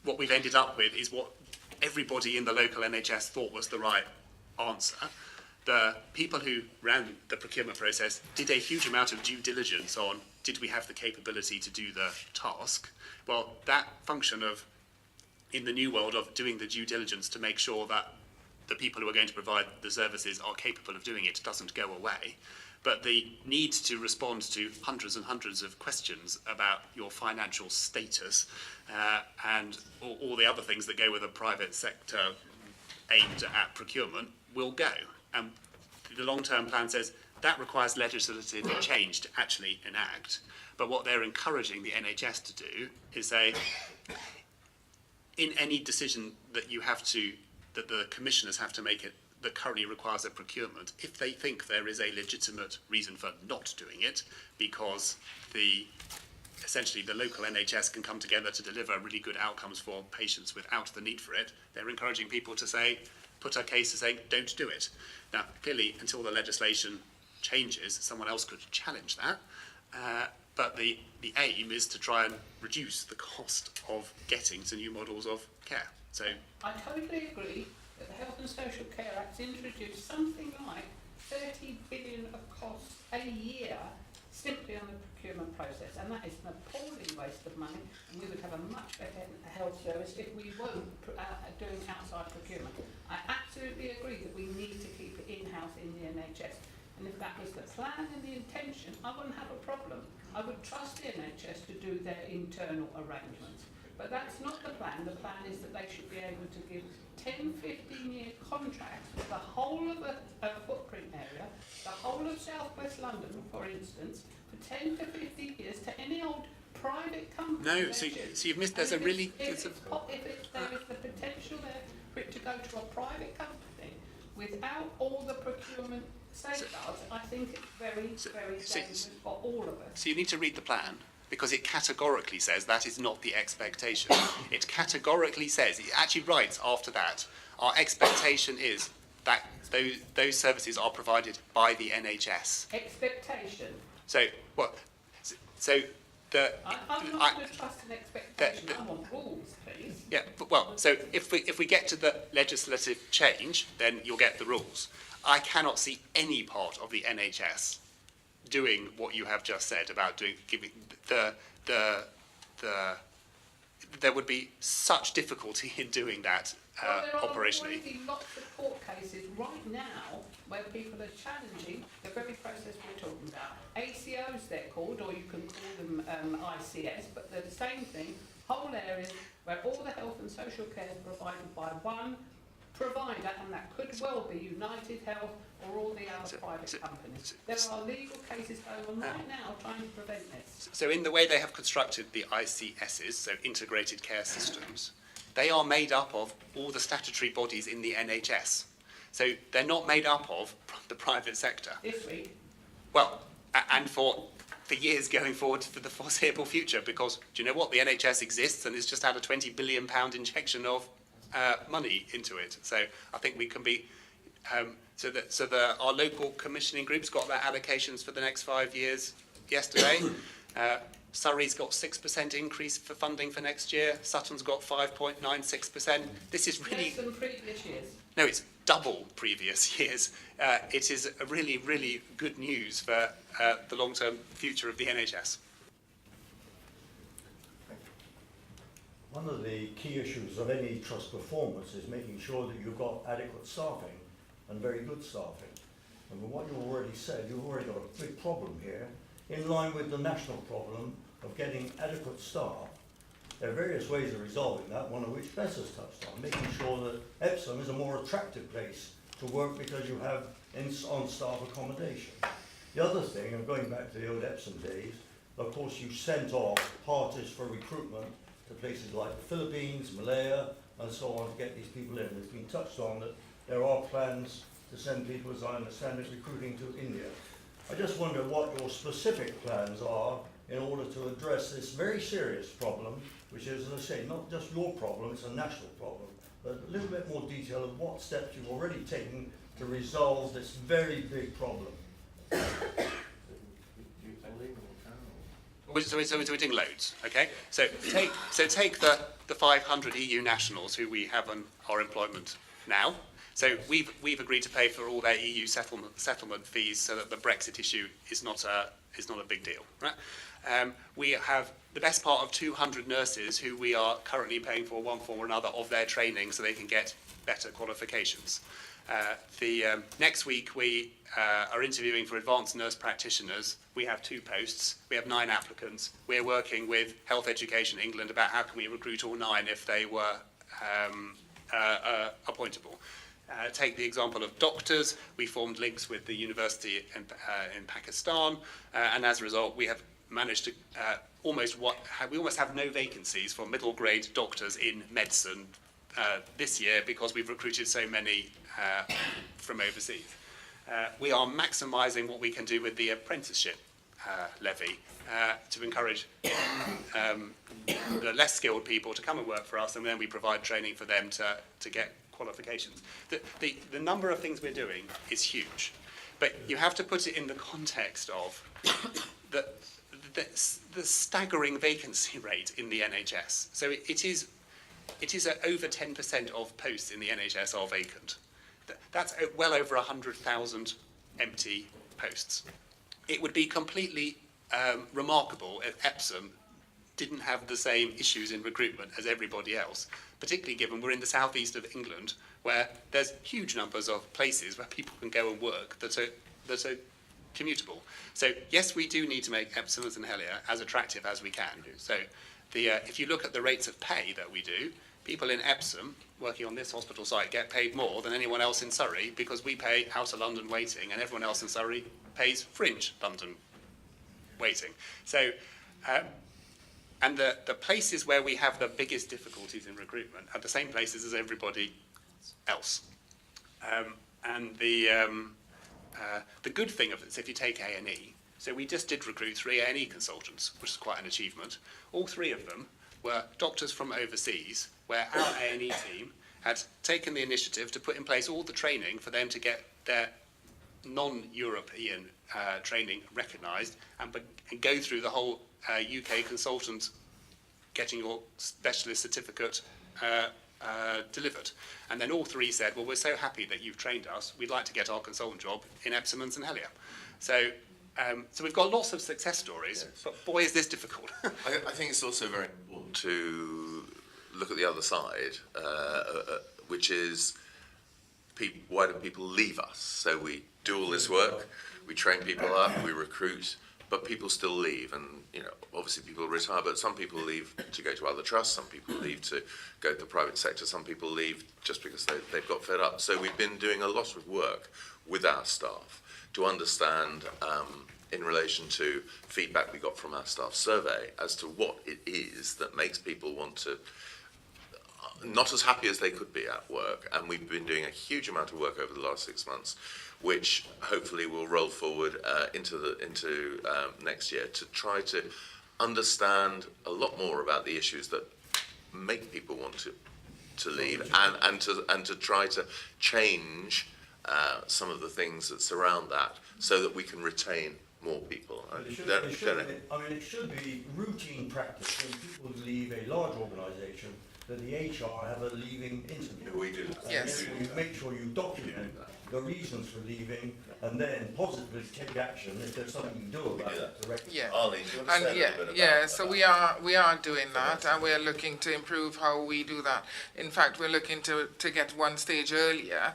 what we've ended up with is what everybody in the local NHS thought was the right answer. The people who ran the procurement process did a huge amount of due diligence on, did we have the capability to do the task? Well, that function of, in the new world, of doing the due diligence to make sure that the people who are going to provide the services are capable of doing it doesn't go away. But the need to respond to hundreds and hundreds of questions about your financial status and all the other things that go with a private sector aimed at procurement will go. And the long-term plan says that requires legislative change to actually enact. But what they're encouraging the NHS to do is say, in any decision that that the commissioners have to make it that currently requires a procurement, if they think there is a legitimate reason for not doing it, because essentially the local NHS can come together to deliver really good outcomes for patients without the need for it, they're encouraging people to put a case to say, don't do it. Now, clearly, until the legislation changes, someone else could challenge that, but the aim is to try and reduce the cost of getting to new models of care. So I totally agree that the Health and Social Care Act introduced something like 30 billion of costs a year simply on the procurement process, and that is an appalling waste of money, and we would have a much better health service if we weren't doing outside procurement. I absolutely agree that we need to keep it in-house in the NHS, and if that was the plan and the intention, I wouldn't have a problem. I would trust the NHS to do their internal arrangements. But that's not the plan. The plan is that they should be able to give 10, 15-year contracts for the whole of a footprint area, the whole of South West London, for instance, for 10 to 15 years to any old private company. No, so you've missed. There's a really. If there is the potential there for it to go to a private company without all the procurement safeguards, I think it's very dangerous for all of us. So you need to read the plan, because it categorically says that is not the expectation. It categorically says, it actually writes after that, our expectation is that those services are provided by the NHS. Expectation. So, what? So the. I'm not going to trust an expectation. I want rules, please. Yeah, but, so if we get to the legislative change, then you'll get the rules. I cannot see any part of the NHS doing what you have just said about giving there would be such difficulty in doing that operationally. There are already lots of court cases right now where people are challenging the very process we're talking about. ACOs they're called, or you can call them ICS, but they're the same thing. Whole areas where all the health and social care is provided by one provider, and that could well be United Health or all the other private companies. There are legal cases going on right now trying to prevent this. So in the way they have constructed the ICSs, so integrated care systems, they are made up of all the statutory bodies in the NHS. So they're not made up of the private sector. This week, Well, and for years going forward for the foreseeable future, because do you know what? The NHS exists and it's just had a £20 billion injection of money into it. So I think we can be, our local commissioning groups got their allocations for the next 5 years yesterday. Surrey's got 6% increase for funding for next year. Sutton's got 5.96%. This is really... less than previous years. No, it's double previous years. It is a really, really good news for the long-term future of the NHS. One of the key issues of any trust performance is making sure that you've got adequate staffing and very good staffing. And from what you already said, you've already got a big problem here, in line with the national problem of getting adequate staff. There are various ways of resolving that, one of which Bess has touched on, making sure that Epsom is a more attractive place to work because you have on-staff accommodation. The other thing, and going back to the old Epsom days, of course you sent off parties for recruitment to places like the Philippines, Malaya, and so on to get these people in. It's been touched on that there are plans to send people, as I understand it, recruiting to India. I just wonder what your specific plans are in order to address this very serious problem, which is, as I say, not just your problem, it's a national problem, but a little bit more detail of what steps you've already taken to resolve this very big problem. So we're doing loads, okay? So take the 500 EU nationals who we have on our employment now. So we've agreed to pay for all their EU settlement fees so that the Brexit issue is not a big deal, right? We have the best part of 200 nurses who we are currently paying for one form or another of their training so they can get better qualifications. Next week we are interviewing for advanced nurse practitioners. We have 2 posts. We have 9 applicants. We're working with Health Education England about how can we recruit all 9 if they were appointable. Take the example of doctors. We formed links with the university in Pakistan, and as a result, we have managed to we almost have no vacancies for middle grade doctors in medicine this year because we've recruited so many from overseas. We are maximising what we can do with the apprenticeship levy to encourage the less skilled people to come and work for us, and then we provide training for them to get qualifications. The number of things we're doing is huge, but you have to put it in the context of the staggering vacancy rate in the NHS. So it is over 10% of posts in the NHS are vacant. That's well over 100,000 empty posts. It would be completely remarkable if Epsom didn't have the same issues in recruitment as everybody else, particularly given we're in the southeast of England, where there's huge numbers of places where people can go and work that are commutable. So yes, we do need to make Epsom and Helier as attractive as we can. So if you look at the rates of pay that we do, people in Epsom working on this hospital site get paid more than anyone else in Surrey because we pay out of London waiting and everyone else in Surrey pays fringe London waiting. So, and the places where we have the biggest difficulties in recruitment are the same places as everybody else. And the good thing of it is if you take A&E, so we just did recruit 3 A&E consultants, which is quite an achievement. All 3 of them were doctors from overseas, where our A&E team had taken the initiative to put in place all the training for them to get their non-European training recognised and go through the whole UK consultant getting your specialist certificate delivered. And then all 3 said, well, we're so happy that you've trained us, we'd like to get our consultant job in Epsom and St Helier. So we've got lots of success stories, yes. But boy, is this difficult. I think it's also very important to look at the other side, which is why do people leave us? So we do all this work, we train people up, we recruit, but people still leave. And, obviously people retire, but some people leave to go to other trusts, some people leave to go to the private sector, some people leave just because they've got fed up. So we've been doing a lot of work with our staff to understand, in relation to feedback we got from our staff survey, as to what it is that makes people want to, not as happy as they could be at work. And we've been doing a huge amount of work over the last 6 months, which hopefully will roll forward into next year, to try to understand a lot more about the issues that make people want to leave, and to try to change some of the things that surround that, so that we can retain more people. It should be routine practice when people leave a large organisation that the HR have a leaving interview. We do. Yes. You make sure you document the reasons for leaving, and then positively take action if there's something you do about that to rectify. Yeah. Arlene, do you want to say a little bit about So we are doing that, and we're looking to improve how we do that. In fact, we're looking to get one stage earlier,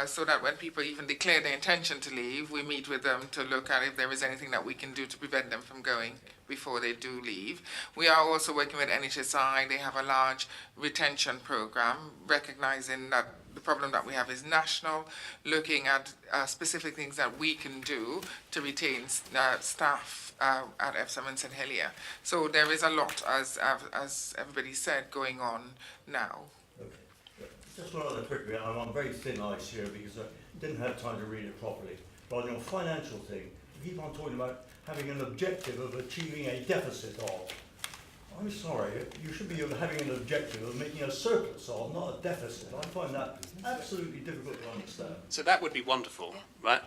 so that when people even declare their intention to leave, we meet with them to look at if there is anything that we can do to prevent them from going before they do leave. We are also working with NHSI. They have a large retention program, recognizing that the problem that we have is national, looking at specific things that we can do to retain staff at Epsom and St Helier. So there is a lot, as everybody said, going on now. Okay. Just one other quick bit. I'm on very thin ice here because I didn't have time to read it properly. But on your financial thing, you keep on talking about having an objective of achieving a deficit of. I'm sorry, you should be having an objective of making a surplus of, not a deficit. I find that absolutely difficult to understand. So that would be wonderful, right?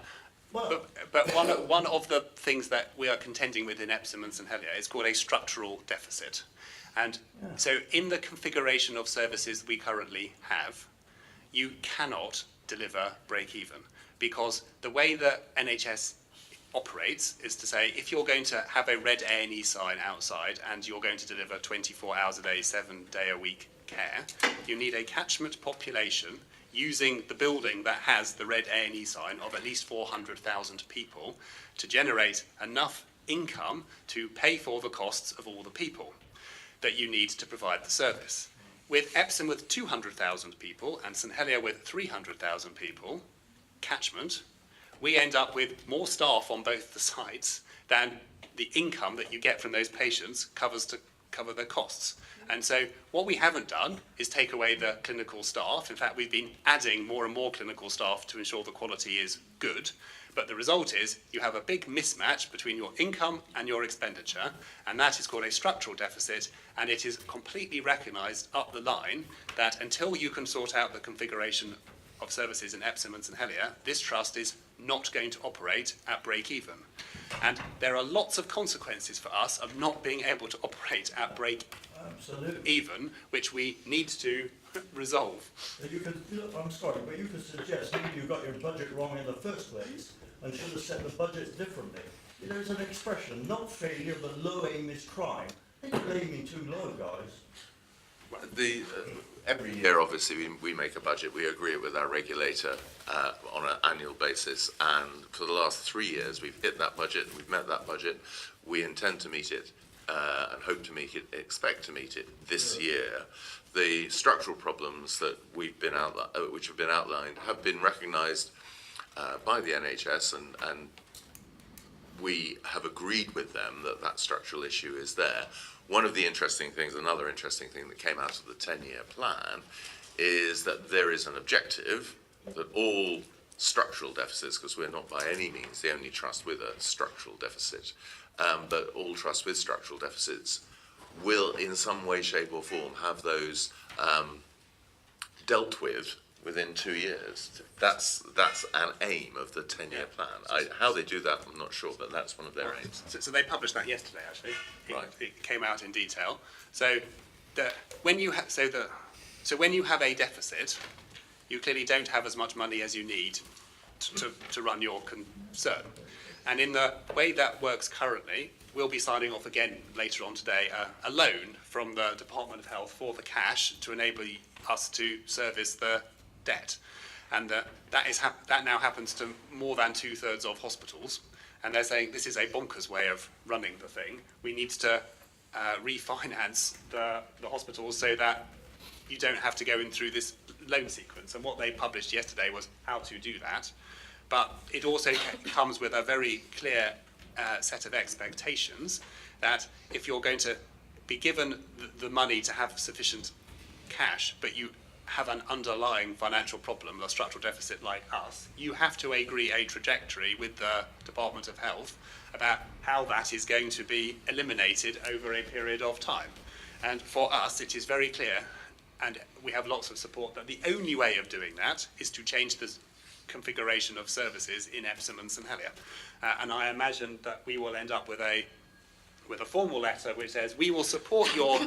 Well, But one of the things that we are contending with in Epsom and St Helier is called a structural deficit. And so in the configuration of services we currently have, you cannot deliver break-even, because the way that NHS operates is to say, if you're going to have a red A&E sign outside and you're going to deliver 24 hours a day, 7-day-a-week care, you need a catchment population using the building that has the red A&E sign of at least 400,000 people to generate enough income to pay for the costs of all the people that you need to provide the service. With Epsom with 200,000 people and St Helier with 300,000 people, catchment, we end up with more staff on both the sites than the income that you get from those patients covers to cover their costs. And so what we haven't done is take away the clinical staff. In fact, we've been adding more and more clinical staff to ensure the quality is good. But the result is you have a big mismatch between your income and your expenditure, and that is called a structural deficit, and it is completely recognised up the line that until you can sort out the configuration of services in Epsom and St Helier, this trust is not going to operate at break-even. And there are lots of consequences for us of not being able to operate at break-even, which we need to resolve. I'm sorry, but you could suggest maybe you got your budget wrong in the first place and should have set the budget differently. There's an expression, not failure, but low aim is crime. You're aiming too low, guys. Every year, obviously, we make a budget. We agree it with our regulator on an annual basis. And for the last 3 years, we've hit that budget. We've met that budget. We intend to meet it and hope to meet it, expect to meet it this year. The structural problems that which have been outlined have been recognised by the NHS, and we have agreed with them that structural issue is there. One of the interesting things, another interesting thing that came out of the 10-year plan, is that there is an objective that all structural deficits, because we're not by any means the only trust with a structural deficit, but all trusts with structural deficits will in some way, shape or form have those dealt with within 2 years. That's an aim of the 10-year plan. How they do that, I'm not sure, but that's one of their aims. So they published that yesterday, actually. Right. It came out in detail. So when you have a deficit, you clearly don't have as much money as you need to run your concern. And in the way that works currently, we'll be signing off again later on today a loan from the Department of Health for the cash to enable us to service the debt. and that now happens to more than 2/3 of hospitals, and they're saying this is a bonkers way of running the thing. We need to refinance the hospitals so that you don't have to go in through this loan sequence. And what they published yesterday was how to do that. But it also comes with a very clear set of expectations that if you're going to be given the money to have sufficient cash, but you have an underlying financial problem, a structural deficit like us, you have to agree a trajectory with the Department of Health about how that is going to be eliminated over a period of time. And for us, it is very clear, and we have lots of support, that the only way of doing that is to change the configuration of services in Epsom and St Helier. And I imagine that we will end up with a formal letter which says we will support your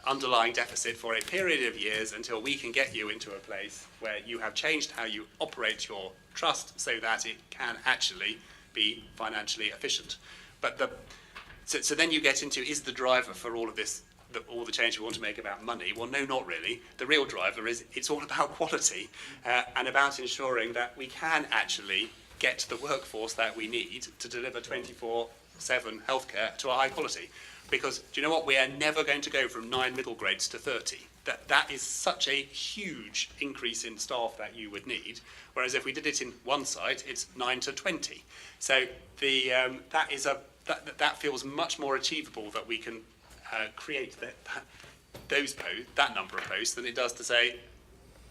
underlying deficit for a period of years until we can get you into a place where you have changed how you operate your trust so that it can actually be financially efficient. But so then you get into, is the driver for all of this, all the change we want to make about money? Well, no, not really. The real driver is it's all about quality and about ensuring that we can actually get the workforce that we need to deliver 24/7 healthcare to a high quality. Because do you know what? We are never going to go from 9 middle grades to 30. That is such a huge increase in staff that you would need. Whereas if we did it in one site, it's 9 to 20. So that feels much more achievable that we can create that number of posts than it does to say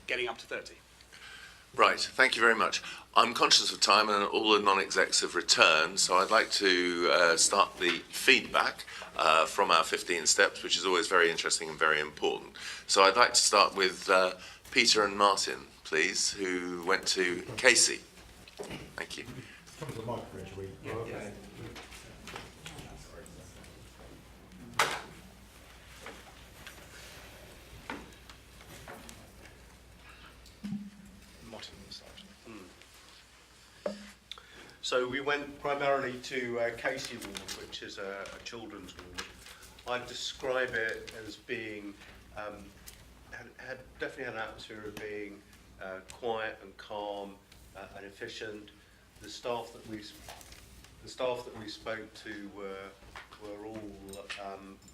getting up to 30. Right, thank you very much. I'm conscious of time and all the non-execs have returned, so I'd like to start the feedback from our 15 steps, which is always very interesting and very important. So I'd like to start with Peter and Martin, please, who went to Casey. Thank you. Come to the microphone, shall we? Yeah. So we went primarily to Casey Ward, which is a children's ward. I'd describe it as being, had definitely had an atmosphere of being quiet and calm and efficient. The staff that we spoke to were all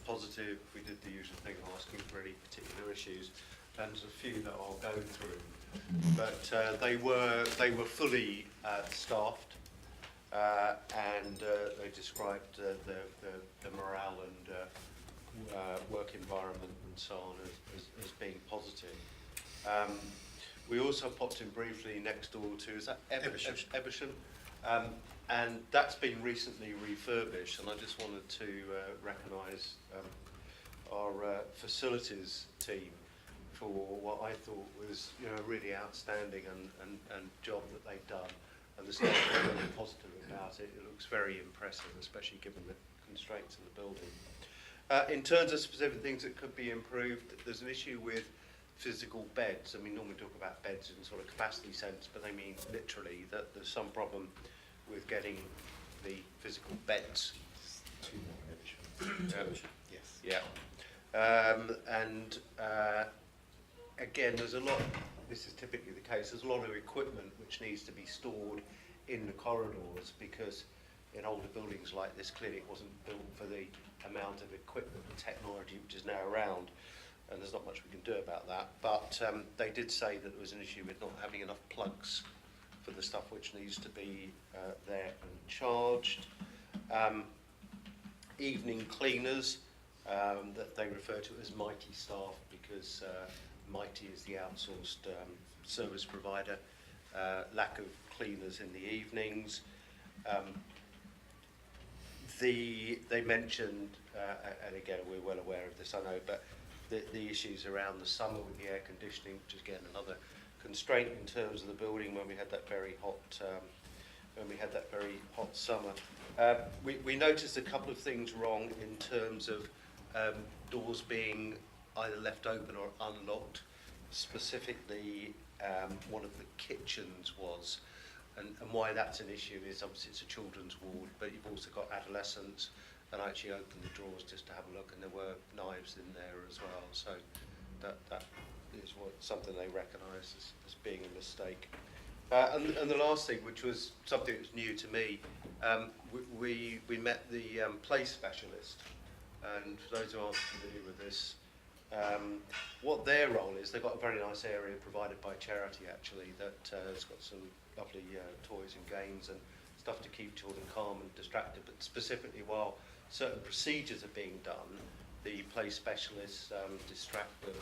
positive. We did the usual thing, asking for any particular issues, and there's a few that I'll go through. But they were fully staffed. And they described the morale and work environment and so on as being positive. We also popped in briefly next door to, is that Epsom? And that's been recently refurbished, and I just wanted to recognise our facilities team for what I thought was a really outstanding and job that they've done. And the staff are really positive about it. It looks very impressive, especially given the constraints of the building. In terms of specific things that could be improved, there's an issue with physical beds. I mean, normally we talk about beds in sort of capacity sense, but they mean literally that there's some problem with getting the physical beds. Yes. Yeah. Again, there's a lot. This is typically the case. There's a lot of equipment which needs to be stored in the corridors because in older buildings like this, clearly it wasn't built for the amount of equipment and technology which is now around, and there's not much we can do about that. But they did say that there was an issue with not having enough plugs for the stuff which needs to be there and charged. Evening cleaners, that they refer to as Mighty staff because Mighty is the outsourced service provider. Lack of cleaners in the evenings. They mentioned, and again we're well aware of this, I know, but the issues around the summer with the air conditioning, which is again another constraint in terms of the building when we had that very hot summer. We noticed a couple of things wrong in terms of doors being either left open or unlocked. Specifically, one of the kitchens was, and why that's an issue is obviously it's a children's ward, but you've also got adolescents, and I actually opened the drawers just to have a look, and there were knives in there as well, so that something they recognise as being a mistake. And the last thing, which was something that was new to me, we met the play specialist, and for those who aren't familiar with this, what their role is, they've got a very nice area provided by charity actually that has got some lovely toys and games and stuff to keep children calm and distracted, but specifically while certain procedures are being done, the play specialists distract them,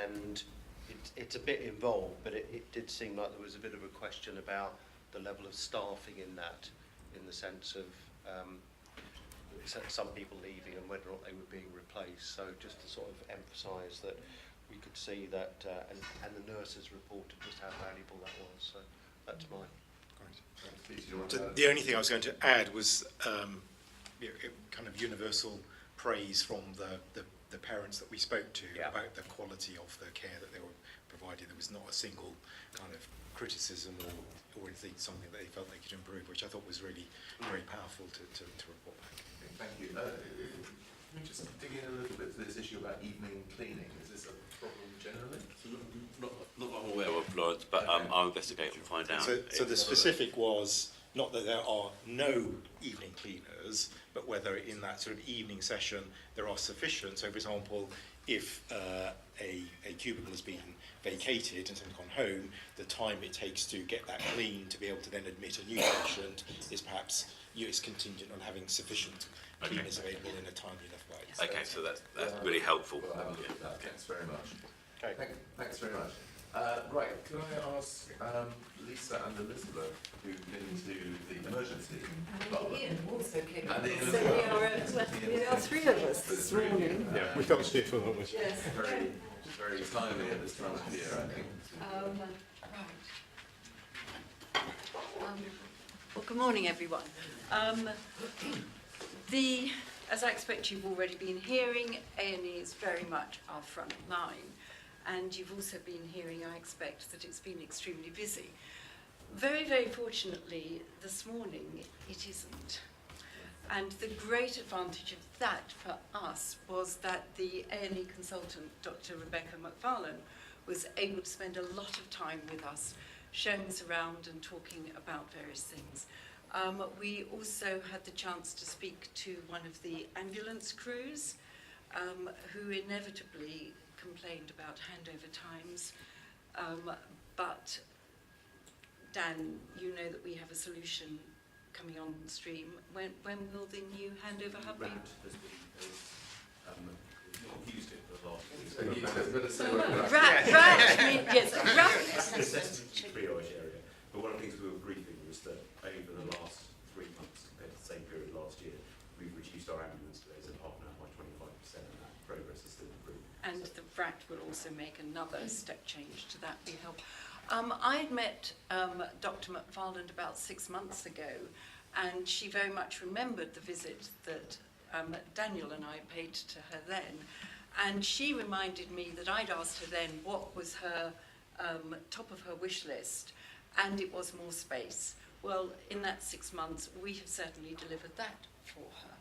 and it's a bit involved, but it did seem like there was a bit of a question about the level of staffing in that, in the sense of some people leaving and whether or not they were being replaced. So just to sort of emphasise that we could see that, and the nurses reported just how valuable that was. So that's mine. The only thing I was going to add was kind of universal praise from the parents that we spoke to about the quality of the care that they were providing. There was not a single kind of criticism or anything, something that they felt they could improve, which I thought was really very powerful to report back. Thank you. Can we just dig in a little bit to this issue about evening cleaning? Is this a problem generally? Not that I'm aware of, Lawrence, but I'll investigate and find out. So the specific was not that there are no evening cleaners, but whether in that sort of evening session there are sufficient. So, for example, if a cubicle has been vacated and someone's gone home, the time it takes to get that clean to be able to then admit a new patient is perhaps is contingent on having sufficient cleaners available in a timely enough way. Okay, so that's really helpful. We'll have a look at that. Thanks very much. Okay. Thanks very much. Right, can I ask Lisa and Elizabeth, who've been to the emergency department? Ian also came. And Ian So as well. we are three of us this morning. Yeah, we felt stiff, haven't we? Yes. Very timely at this time of year, I think. Well, good morning, everyone. As I expect you've already been hearing, A&E is very much our front line. And you've also been hearing, I expect, that it's been extremely busy. Very, very fortunately, this morning, it isn't. And the great advantage of that for us was that the A&E consultant, Dr. Rebecca McFarlane, was able to spend a lot of time with us, showing us around and talking about various things. We also had the chance to speak to one of the ambulance crews, who inevitably complained about handover times, but Dan, you know that we have a solution coming on stream. When will the new handover hub be? Triage area. But one of the things we were briefing was that over the last 3 months compared to the same period last year, we've reduced our ambulance delays in half an hour by 25%, and that progress is still improving. And the VRAT will also make another step change to that. We help. I had met Dr. McFarland about 6 months ago, and she very much remembered the visit that Daniel and I paid to her then. And she reminded me that I'd asked her then what was her top of her wish list, and it was more space. Well, in that 6 months, we have certainly delivered that for her.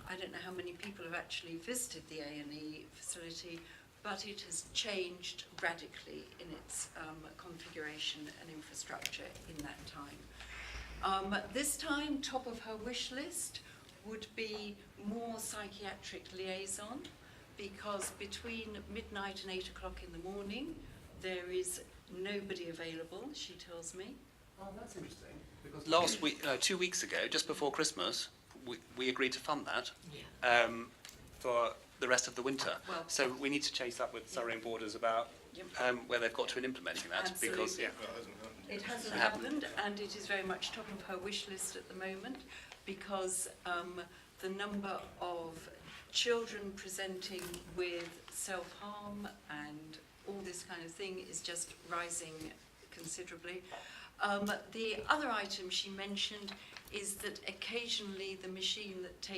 I don't know how many people have actually visited the A&E facility, but it has changed radically in its configuration and infrastructure in that time. This time, top of her wish list would be more psychiatric liaison, because between midnight and 8 o'clock in the morning, there is nobody available, she tells me. Oh, that's interesting. Because last week, 2 weeks ago, just before Christmas, we agreed to fund that for the rest of the winter. Well, so we need to chase up with Surrey and Borders about where they've got to in implementing that. Absolutely. Because it hasn't happened, and it is very much top of her wish list at the moment, because the number of children presenting with self-harm and all this kind of thing is just rising considerably. The other item she mentioned is that occasionally the machine that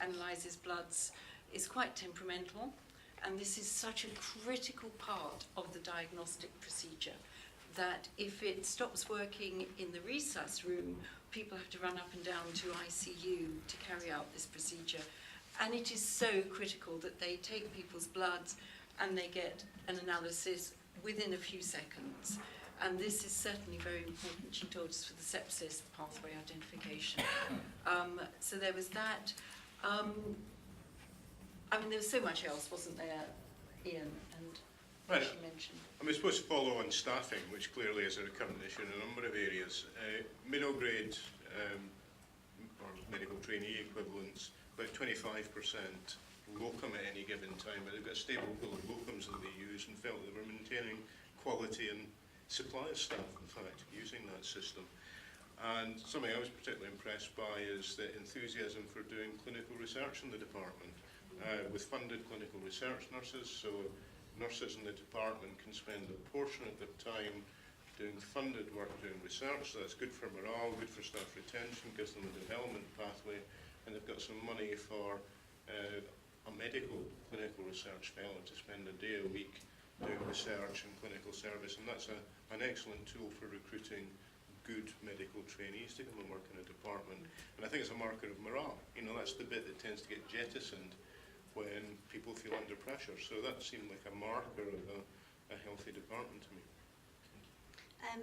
analyzes bloods is quite temperamental, and this is such a critical part of the diagnostic procedure that if it stops working in the resus room, people have to run up and down to ICU to carry out this procedure. And it is so critical that they take people's bloods and they get an analysis within a few seconds. And this is certainly very important, she told us, for the sepsis pathway identification. So there was that. I mean, there was so much else, wasn't there, Ian? And Right.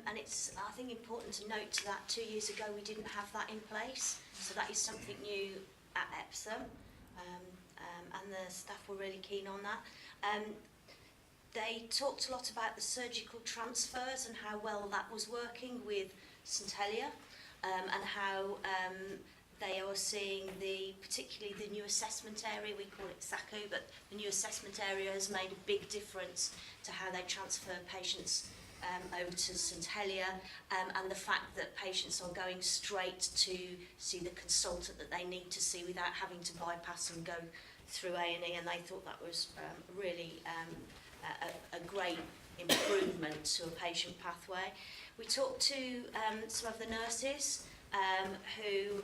And it's, I think, important to note that 2 years ago we didn't have that in place. So that is something new at Epsom, and the staff were really keen on that. They talked a lot about the surgical transfers and how well that was working with St Helier, and how they are seeing particularly the new assessment area, we call it SACO, but the new assessment area has made a big difference to how they transfer patients over to St Helier, and the fact that patients are going straight to see the consultant that they need to see without having to bypass and go through A&E, and they thought that was really a great improvement to a patient pathway. We talked to some of the nurses who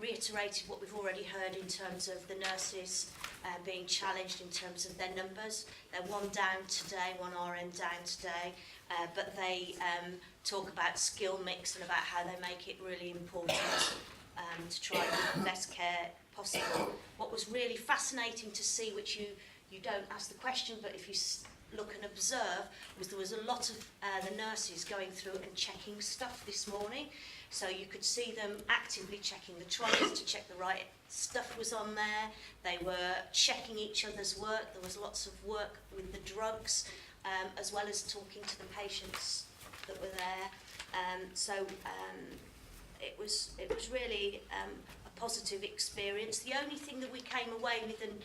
reiterated what we've already heard in terms of the nurses being challenged in terms of their numbers. They're one down today, one RN down today, but they talk about skill mix and about how they make it really important to try and give the best care possible. What was really fascinating to see, which you don't ask the question, but if you look and observe, was there was a lot of the nurses going through and checking stuff this morning. So you could see them actively checking the trolleys to check the right stuff was on there. They were checking each other's work. There was lots of work with the drugs, as well as talking to the patients that were there. It was really a positive experience. The only thing that we came away with, and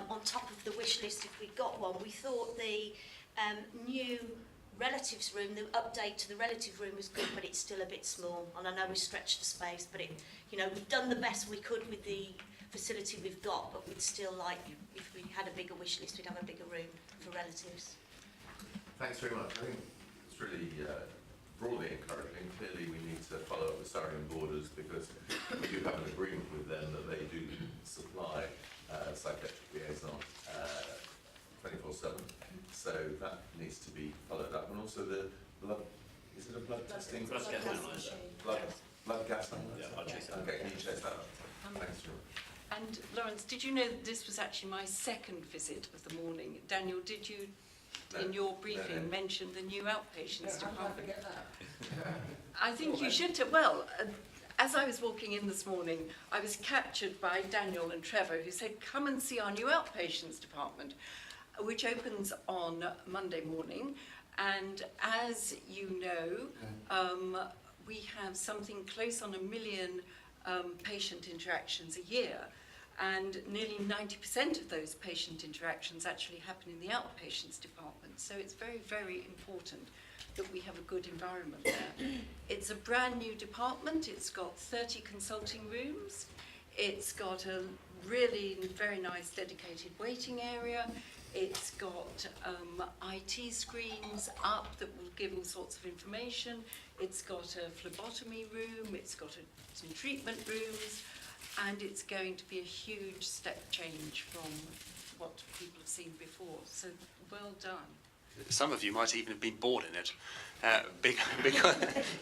on top of the wish list, if we got one, we thought the new relatives room, the update to the relative room was good, but it's still a bit small. And I know we stretched the space, but we've done the best we could with the facility we've got, but we'd still like, if we had a bigger wish list, we'd have a bigger room for relatives. Thanks very much. I think it's really broadly encouraging. Clearly we need to follow up with Surrey and Borders, because we do have an agreement with them that they do supply psychiatric liaison 24/7. So that needs to be followed up. And also the blood, is it a blood testing? Blood gas analyzer. Blood gas analyzer? Yeah, I'll check that. Okay, can you check that out? Thanks, George. And Lawrence, did you know that this was actually my second visit of the morning? Daniel, did you, in your briefing, mention the new outpatients department? How did I forget that? I think you should. Well, as I was walking in this morning, I was captured by Daniel and Trevor, who said, "Come and see our new outpatients department," which opens on Monday morning. And as you know, we have something close on 1 million patient interactions a year, and nearly 90% of those patient interactions actually happen in the outpatients department. So it's very, very important that we have a good environment there. It's a brand new department. It's got 30 consulting rooms. It's got a really very nice dedicated waiting area. It's got IT screens up that will give all sorts of information. It's got a phlebotomy room. It's got some treatment rooms. And it's going to be a huge step change from what people have seen before. So well done. some of you might even have been born in it,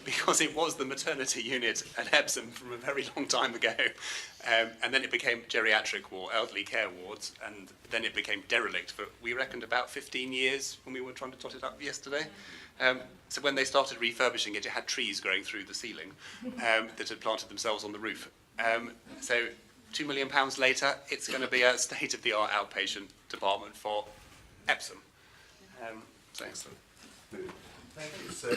because it was the maternity unit at Epsom from a very long time ago. And then it became geriatric ward, elderly care wards, and then it became derelict for, we reckoned, about 15 years when we were trying to tot it up yesterday. So when they started refurbishing it, it had trees growing through the ceiling that had planted themselves on the roof. So £2 million later, it's going to be a state-of-the-art outpatient department for Epsom. So excellent. Good. Thank you. So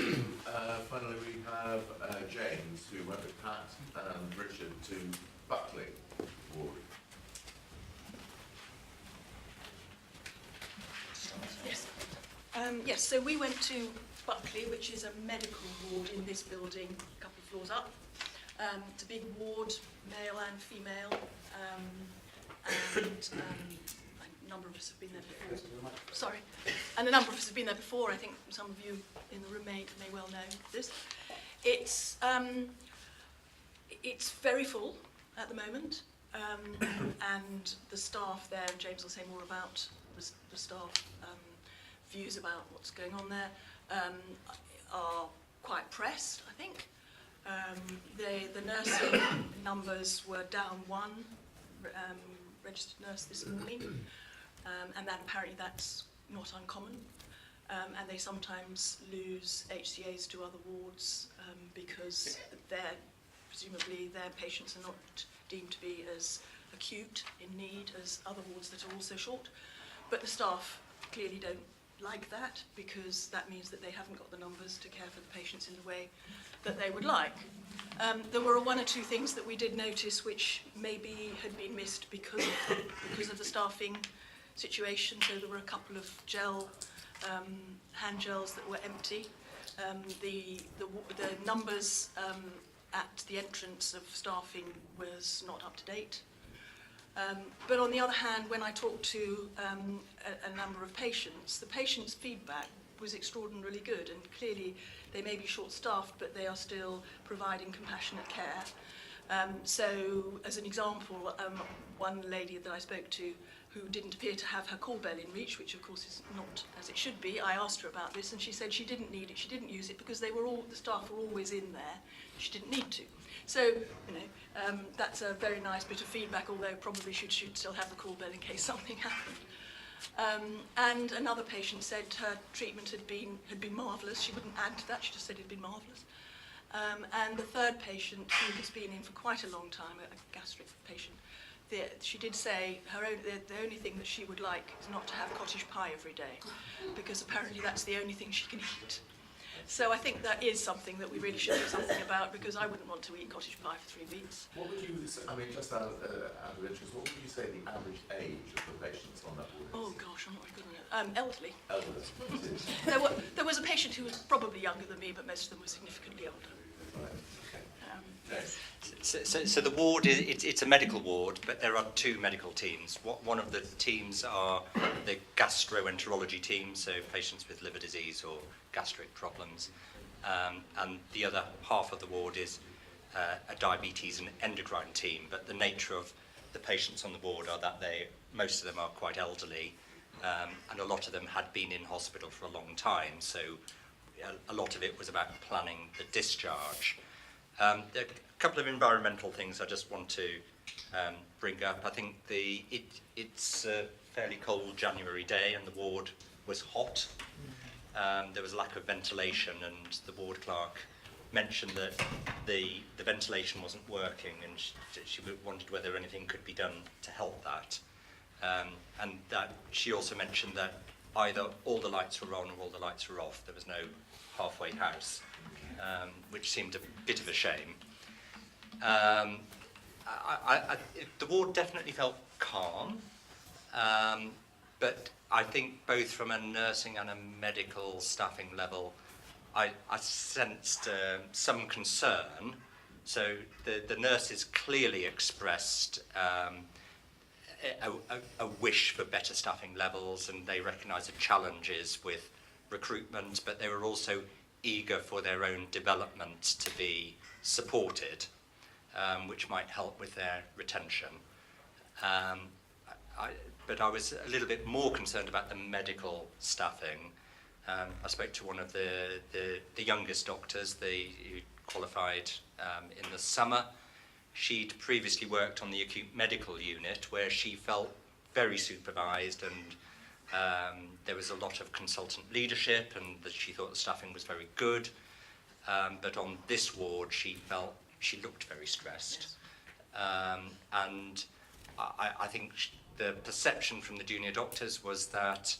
finally we have James, who went with Pat and Richard to Buckley ward. Yes. Yes, so we went to Buckley, which is a medical ward in this building, a couple of floors up. It's a big ward, male and female, and a number of us have been there before. Sorry. And a number of us have been there before. I think some of you in the room may well know this. It's very full at the moment, and the staff there, James will say more about the staff views about what's going on there, are quite pressed, I think. The nursing numbers were down one registered nurse this morning, and that apparently that's not uncommon. And they sometimes lose HCAs to other wards because presumably their patients are not deemed to be as acute in need as other wards that are also short. But the staff clearly don't like that, because that means that they haven't got the numbers to care for the patients in the way that they would like. There were one or two things that we did notice which maybe had been missed because of the staffing situation. So there were a couple of hand gels that were empty. The numbers at the entrance of staffing was not up to date. But on the other hand, when I talked to a number of patients, the patients' feedback was extraordinarily good, and clearly they may be short-staffed, but they are still providing compassionate care. So, as an example, one lady that I spoke to who didn't appear to have her call bell in reach, which of course is not as it should be, I asked her about this, and she said she didn't need it, she didn't use it because the staff were always in there, she didn't need to. So, that's a very nice bit of feedback, although probably should still have the call bell in case something happened. And another patient said her treatment had been marvellous. She wouldn't add to that, she just said it had been marvellous. And the third patient, who has been in for quite a long time, a gastric patient, she did say the only thing that she would like is not to have cottage pie every day, because apparently that's the only thing she can eat. So I think that is something that we really should do something about, because I wouldn't want to eat cottage pie for 3 weeks. What would you say, I mean, just out of interest, what would you say the average age of the patients on that ward is? Oh gosh, I'm not very good on it. Elderly. Elderly. There was a patient who was probably younger than me, but most of them were significantly older. Right. Okay. So the ward, it's a medical ward, but there are two medical teams. One of the teams are the gastroenterology team, so patients with liver disease or gastric problems. And the other half of the ward is a diabetes and endocrine team, but the nature of the patients on the ward are that most of them are quite elderly, and a lot of them had been in hospital for a long time, so a lot of it was about planning the discharge. There are a couple of environmental things I just want to bring up. I think it's a fairly cold January day and the ward was hot. There was a lack of ventilation, and the ward clerk mentioned that the ventilation wasn't working, and she wondered whether anything could be done to help that. And that she also mentioned that either all the lights were on or all the lights were off. There was no halfway house, which seemed a bit of a shame. The ward definitely felt calm, but I think both from a nursing and a medical staffing level, I sensed some concern. So the nurses clearly expressed a wish for better staffing levels, and they recognised the challenges with recruitment, but they were also eager for their own development to be supported, which might help with their retention. But I was a little bit more concerned about the medical staffing, I spoke to one of the youngest doctors, who qualified in the summer. She'd previously worked on the acute medical unit where she felt very supervised, and there was a lot of consultant leadership, and that she thought the staffing was very good. But on this ward, she felt she looked very stressed. And I think the perception from the junior doctors was that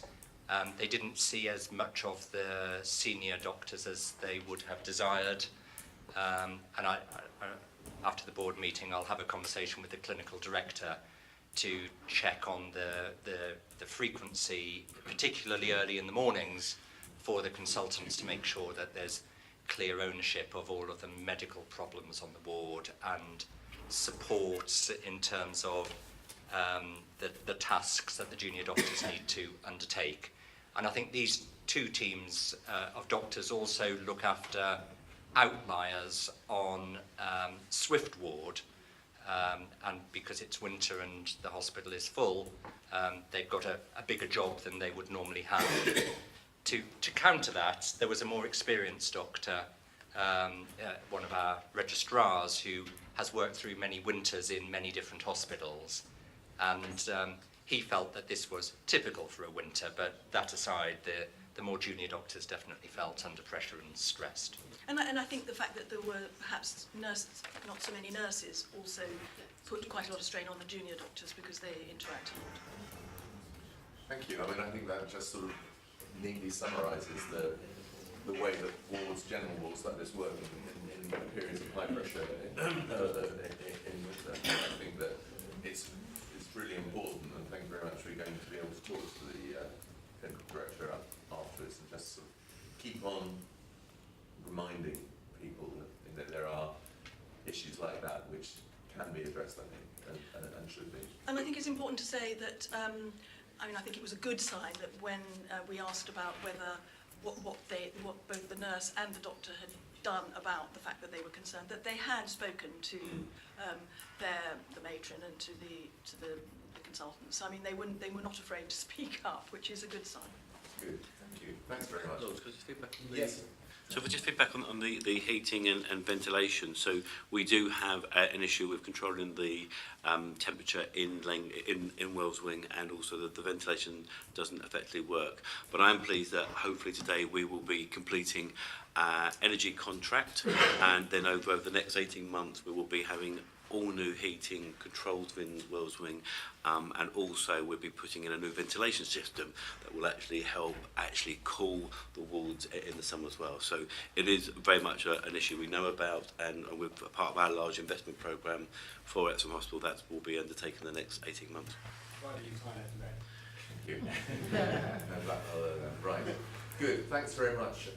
they didn't see as much of the senior doctors as they would have desired. And after the board meeting, I'll have a conversation with the clinical director to check on the frequency, particularly early in the mornings, for the consultants to make sure that there's clear ownership of all of the medical problems on the ward and supports in terms of the tasks that the junior doctors need to undertake. And I think these two teams of doctors also look after outliers on Swift ward, and because it's winter and the hospital is full, they've got a bigger job than they would normally have. To counter that, there was a more experienced doctor, one of our registrars, who has worked through many winters in many different hospitals, and he felt that this was typical for a winter, but that aside, the more junior doctors definitely felt under pressure and stressed. And I think the fact that there were perhaps nurses, not so many nurses, also put quite a lot of strain on the junior doctors because they interact a lot. Thank you. I mean, I think that just sort of neatly summarises the way that wards, general wards like this work in periods of high pressure in winter. I think that it's really important, and thank you very much. We're going to be able to talk to the clinical director afterwards and just sort of keep on reminding people that there are issues like that which can be addressed, I think, and should be. And I think it's important to say that, I mean, I think it was a good sign that when we asked about whether what both the nurse and the doctor had done about the fact that they were concerned, that they had spoken to the matron and to the consultants. I mean, they were not afraid to speak up, which is a good sign. Good, thank you. Thanks very much. Lord, could I just feedback on the, yes. So if we just feedback on the heating and ventilation. So we do have an issue with controlling the temperature in Wells Wing, and also that the ventilation doesn't effectively work. But I am pleased that hopefully today we will be completing energy contract, and then over the next 18 months we will be having all new heating controlled in Wells Wing, and also we'll be putting in a new ventilation system that will actually help cool the wards in the summer as well. So it is very much an issue we know about, and with part of our large investment programme for Epsom Hospital that will be undertaken in the next 18 months. Thank you. Right. Good. Thanks very much.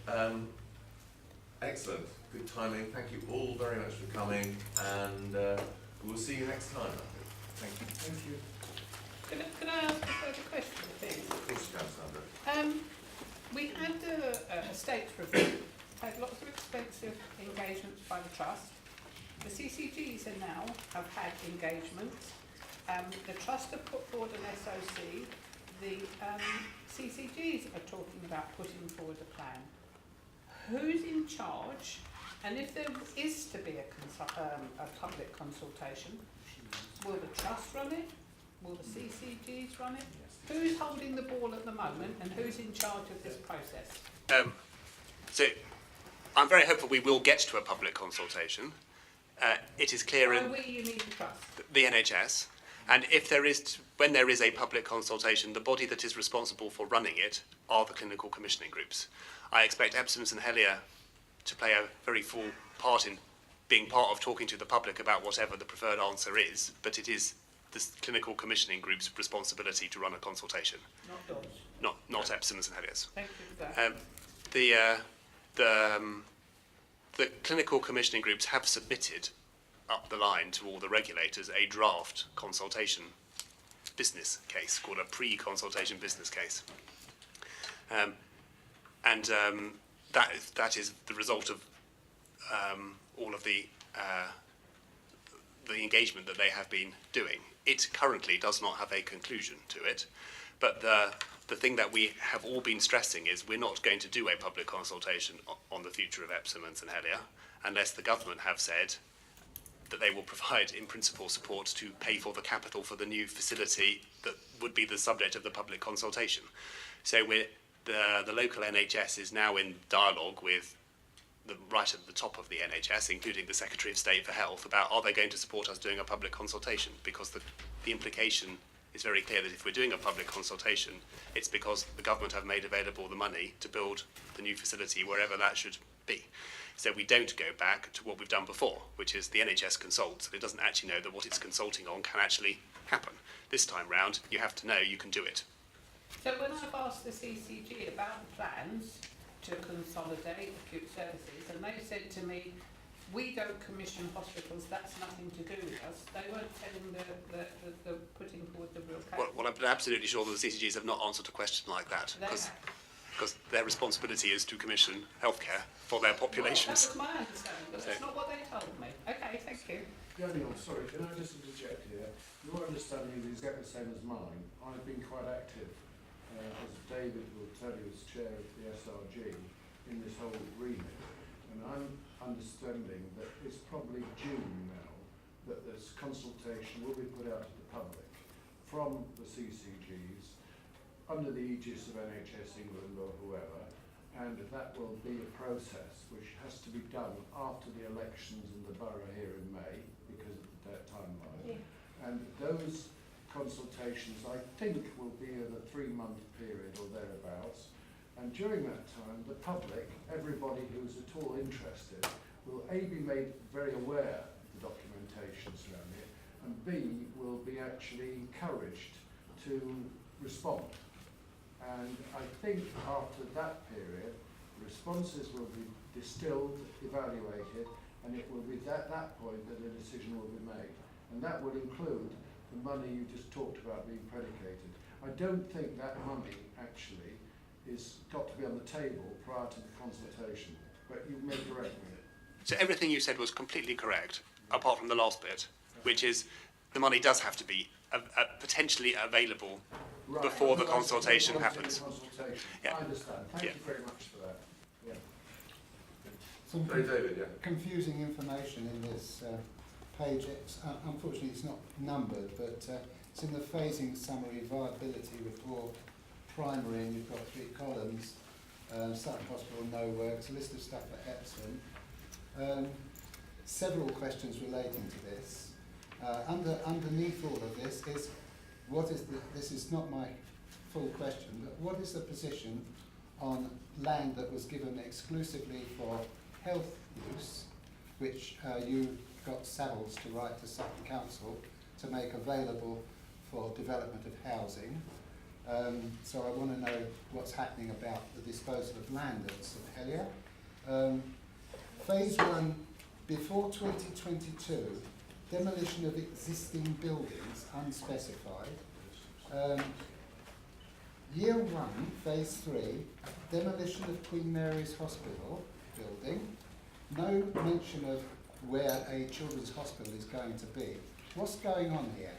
Excellent. Good timing. Thank you all very much for coming, and we'll see you next time. Thank you. Thank you. Can I ask a further question, please? Of course you can, Sandra. We had a estates review, had lots of expensive engagements by the trust. The CCGs now have had engagements. The trust have put forward an SOC. The CCGs are talking about putting forward a plan. Who's in charge? And if there is to be a public consultation, will the trust run it? Will the CCGs run it? Who's holding the ball at the moment, and who's in charge of this process? So I'm very hopeful we will get to a public consultation. It is clear in You mean the trust? the NHS, and when there is a public consultation, the body that is responsible for running it are the clinical commissioning groups. I expect Epsom and Helier to play a very full part in being part of talking to the public about whatever the preferred answer is, but it is the clinical commissioning group's responsibility to run a consultation. Not Dodge. Not Epsom and Heliers. Thank you for that. The clinical commissioning groups have submitted up the line to all the regulators a draft consultation business case called a pre-consultation business case. That is the result of all of the engagement that they have been doing. It currently does not have a conclusion to it, But the thing that we have all been stressing is we're not going to do a public consultation on the future of Epsom and St Helier unless the government have said that they will provide, in principle, support to pay for the capital for the new facility that would be the subject of the public consultation. So the local NHS is now in dialogue with right at the top of the NHS, including the Secretary of State for Health, about are they going to support us doing a public consultation, because the implication is very clear that if we're doing a public consultation, it's because the government have made available the money to build the new facility wherever that should be. So we don't go back to what we've done before, which is the NHS consults, and it doesn't actually know that what it's consulting on can actually happen. This time round, you have to know you can do it. So when I've asked the CCG about the plans to consolidate acute services, and they said to me, we don't commission hospitals, that's nothing to do with us. They weren't telling the putting forward the real case. Well, I'm absolutely sure that the CCGs have not answered a question like that, because their responsibility is to commission healthcare for their populations. Well, that was my understanding, but that's not what they told me. Okay, thank you. Daniel, sorry, can I just interject here? Your understanding is exactly the same as mine. I've been quite active, as David will tell you, as chair of the SRG, in this whole remit. And I'm understanding that it's probably June now that this consultation will be put out to the public from the CCGs under the aegis of NHS England or whoever, and that will be a process which has to be done after the elections in the borough here in May because of the timeline. Yeah. And those consultations, I think, will be in a 3-month period or thereabouts. And during that time, the public, everybody who's at all interested, will A, be made very aware of the documentation surrounding it, and B, will be actually encouraged to respond. And I think after that period, responses will be distilled, evaluated, and it will be at that point that a decision will be made. And that will include the money you just talked about being predicated. I don't think that money actually is got to be on the table prior to the consultation, but you may correct me. So everything you said was completely correct, apart from the last bit, which is the money does have to be potentially available before the consultation happens. Yeah. I understand. Thank you very much for that. Yeah. Some David, yeah. confusing information in this page. Unfortunately, it's not numbered, but it's in the phasing summary viability report. Primary, and you've got 3 columns. Sutton Hospital, no works. A list of stuff at Epsom. Several questions relating to this. Underneath all of this is, this is not my full question, but what is the position on land that was given exclusively for health use, which you got Savills to write to Sutton Council to make available for development of housing? So I want to know what's happening about the disposal of land at St Helier. Phase 1, before 2022, demolition of existing buildings, unspecified. Year 1, phase 3, demolition of Queen Mary's Hospital building. No mention of where a children's hospital is going to be. What's going on here?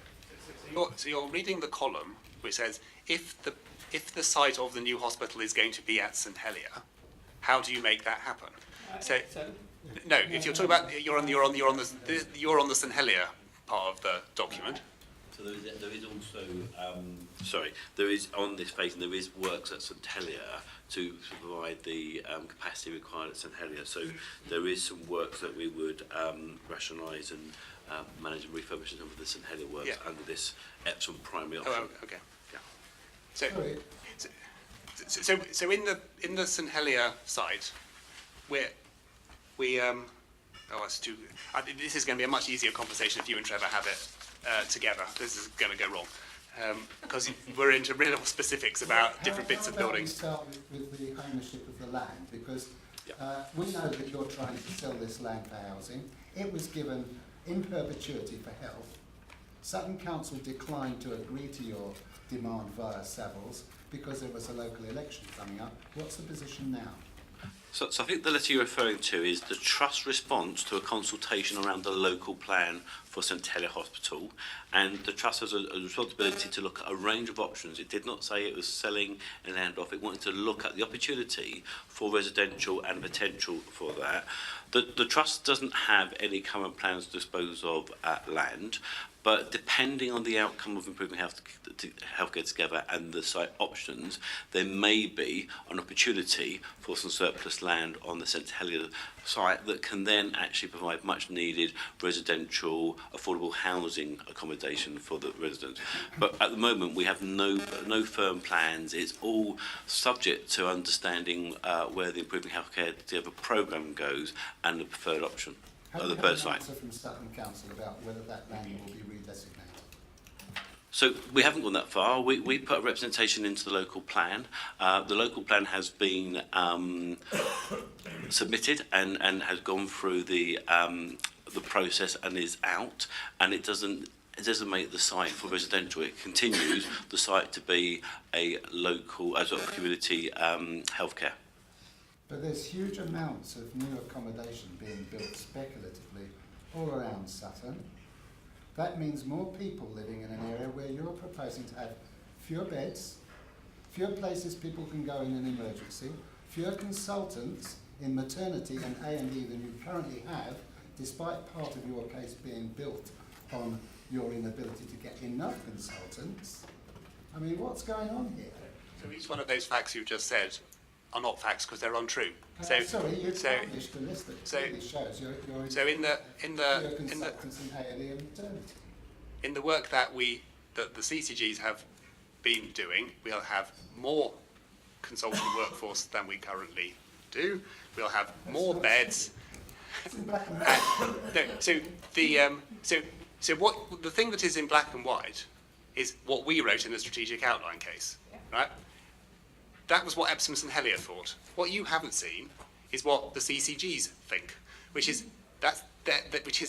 So you're reading the column which says, if the site of the new hospital is going to be at St Helier, how do you make that happen? No, if you're talking about you're on the St Helier part of the document. So there is also there is on this phase, and there is works at St Helier to provide the capacity required at St Helier. So there is some work that we would rationalise and manage and refurbish some of the St Helier works under this Epsom primary option. Oh, okay. Yeah. So in the St Helier site, this is going to be a much easier conversation if you and Trevor have it together. This is going to go wrong because we're into real specifics about different bits of buildings. Start with the ownership of the land, because we know that you're trying to sell this land for housing. It was given in perpetuity for health. Sutton Council declined to agree to your demand via Savills because there was a local election coming up. What's the position now? So I think the letter you're referring to is the Trust's response to a consultation around the local plan for St Helier Hospital, and the Trust has a responsibility to look at a range of options. It did not say it was selling and land off. It wanted to look at the opportunity for residential and potential for that. The Trust doesn't have any current plans to dispose of land, but depending on the outcome of improving healthcare together and the site options, there may be an opportunity for some surplus land on the St Helier site that can then actually provide much needed residential affordable housing accommodation for the residents. But at the moment we have no firm plans. It's all subject to understanding where the Improving Healthcare Together programme goes and the preferred option. Have The you bird had an site. answer from Sutton Council about whether that land will be redesignated? So we haven't gone that far. We put a representation into the local plan. The local plan has been submitted and has gone through the process and is out, and it doesn't make the site for residential. It continues the site to be a local, as a community healthcare. But there's huge amounts of new accommodation being built speculatively all around Sutton. That means more people living in an area where you're proposing to have fewer beds, fewer places people can go in an emergency, fewer consultants in maternity and A&E than you currently have, despite part of your case being built on your inability to get enough consultants. I mean, what's going on here? So each one of those facts you've just said are not facts because they're untrue. Sorry, you've published a list that clearly shows you're consultants in A&E and maternity. In the work that the CCGs have been doing, we'll have more consultant workforce than we currently do. We'll have more beds. So what the thing that is in black and white is what we wrote in the strategic outline case, right? That was what Epsom and Helier thought. What you haven't seen is what the CCGs think, which is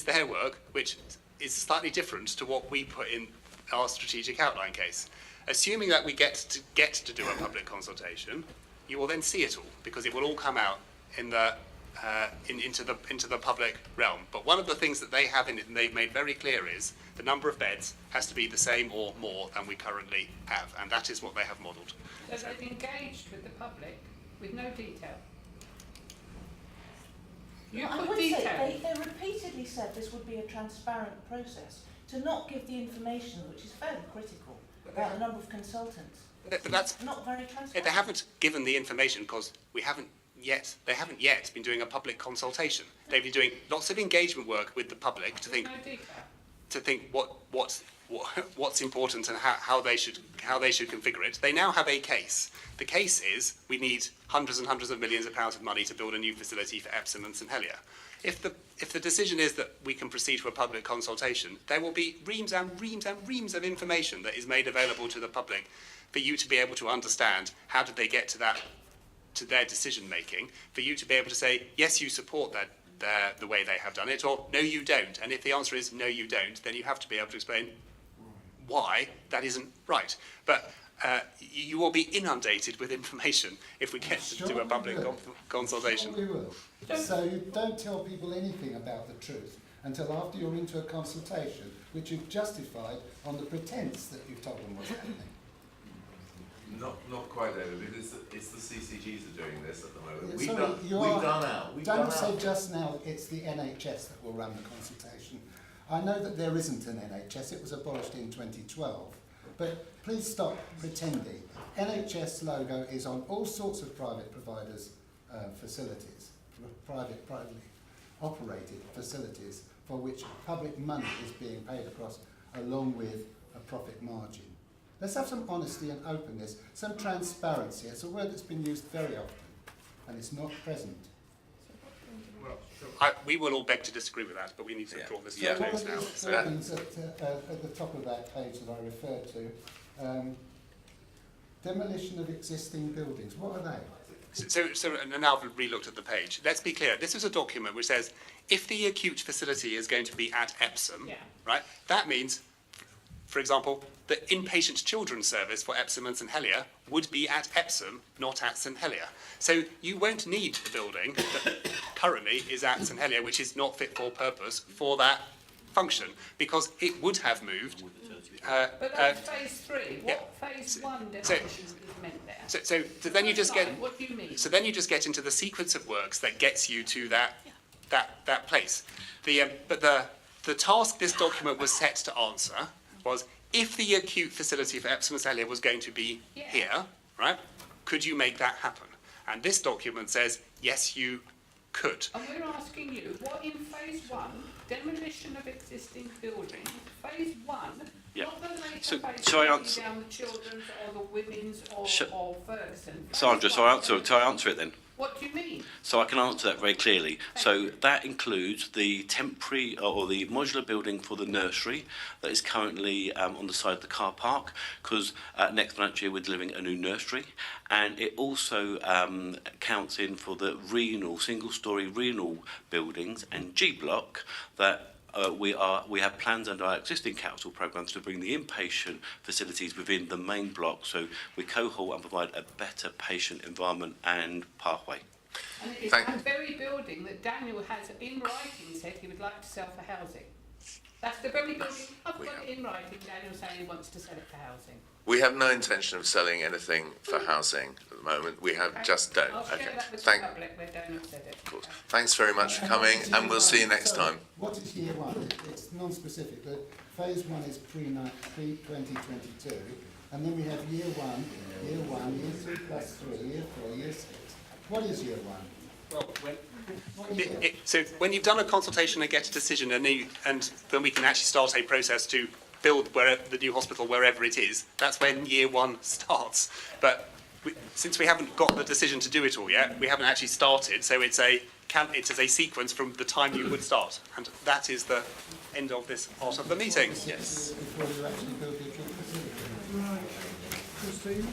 their work, which is slightly different to what we put in our strategic outline case. Assuming that we get to do a public consultation, you will then see it all because it will all come out in the into the public realm. But one of the things that they have in it, and they've made very clear, is the number of beds has to be the same or more than we currently have, and that is what they have modelled. So they've engaged with the public with no detail. I would say they repeatedly said this would be a transparent process, to not give the information, which is fairly critical, about the number of consultants. But that's not very transparent. They haven't given the information because they haven't yet been doing a public consultation. They've been doing lots of engagement work with the public to think what's important and how they should configure it. They now have a case. The case is we need hundreds and hundreds of millions of pounds of money to build a new facility for Epsom and St Helier. If the decision is that we can proceed to a public consultation, there will be reams and reams and reams of information that is made available to the public for you to be able to understand how did they get to their decision making, for you to be able to say yes, you support the way they have done it, or no, you don't. And if the answer is no, you don't, then you have to be able to explain why that isn't right. But you will be inundated with information if we get to do a public consultation. Sure we will. So you don't tell people anything about the truth until after you're into a consultation, which you've justified on the pretence that you've told them what's happening. Not quite, David, because it's the CCGs are doing this at the moment. We've done say just now it's the NHS that will run the consultation. I know that there isn't an NHS, it was abolished in 2012, but please stop pretending. NHS logo is on all sorts of private providers' facilities, privately operated facilities for which public money is being paid across along with a profit margin. Let's have some honesty and openness, some transparency. It's a word that's been used very often, and it's not present. We will all beg to disagree with that, but we need to draw this to a close now. At the top of that page that I referred to, demolition of existing buildings. What are they? So now I've re-looked at the page. Let's be clear. This is a document which says if the acute facility is going to be at Epsom, right? That means, for example, the inpatient children's service for Epsom and St Helier would be at Epsom, not at St Helier. So you won't need the building that currently is at St Helier, which is not fit for purpose for that function, because it would have moved. But that's phase 3. What phase 1 definition is meant there? So then you just get. What do you mean? So then you just get into the sequence of works that gets you to that place. But the task this document was set to answer was, if the acute facility for Epsom and St Helier was going to be here, right? Could you make that happen? And this document says yes, you could. And we're asking you, what in phase 1, demolition of existing buildings, phase 1, not the later phase shall I answer? down the children's or the women's or Ferguson. Sandra, so I answer it then. What do you mean? So I can answer that very clearly. So that includes the temporary or the modular building for the nursery that is currently on the side of the car park, because next financial year we're delivering a new nursery, and it also counts in for the single-storey renal buildings and G block that we have plans under our existing capital programmes to bring the inpatient facilities within the main block, so we cohort and provide a better patient environment and pathway. And it's that very building that Daniel has in writing said he would like to sell for housing. That's the very building, I've got it in writing, Daniel saying he wants to sell it for housing. We have no intention of selling anything for housing at the moment. We have just don't. I'll share that with the public where Daniel said it. Of course. Thanks very much for coming, and we'll see you next time. What is year 1? It's non-specific, but phase 1 is pre-2022, and then we have year 1, year 2 plus 3, year 4, year 6. What is year 1? Well, so when you've done a consultation and get a decision, and then we can actually start a process to build the new hospital wherever it is, that's when year 1 starts. But since we haven't got the decision to do it all yet, we haven't actually started, so it's a sequence from the time you would start. And that is the end of this part of the meeting. Yes. Before you actually build your facility. Right. Christine?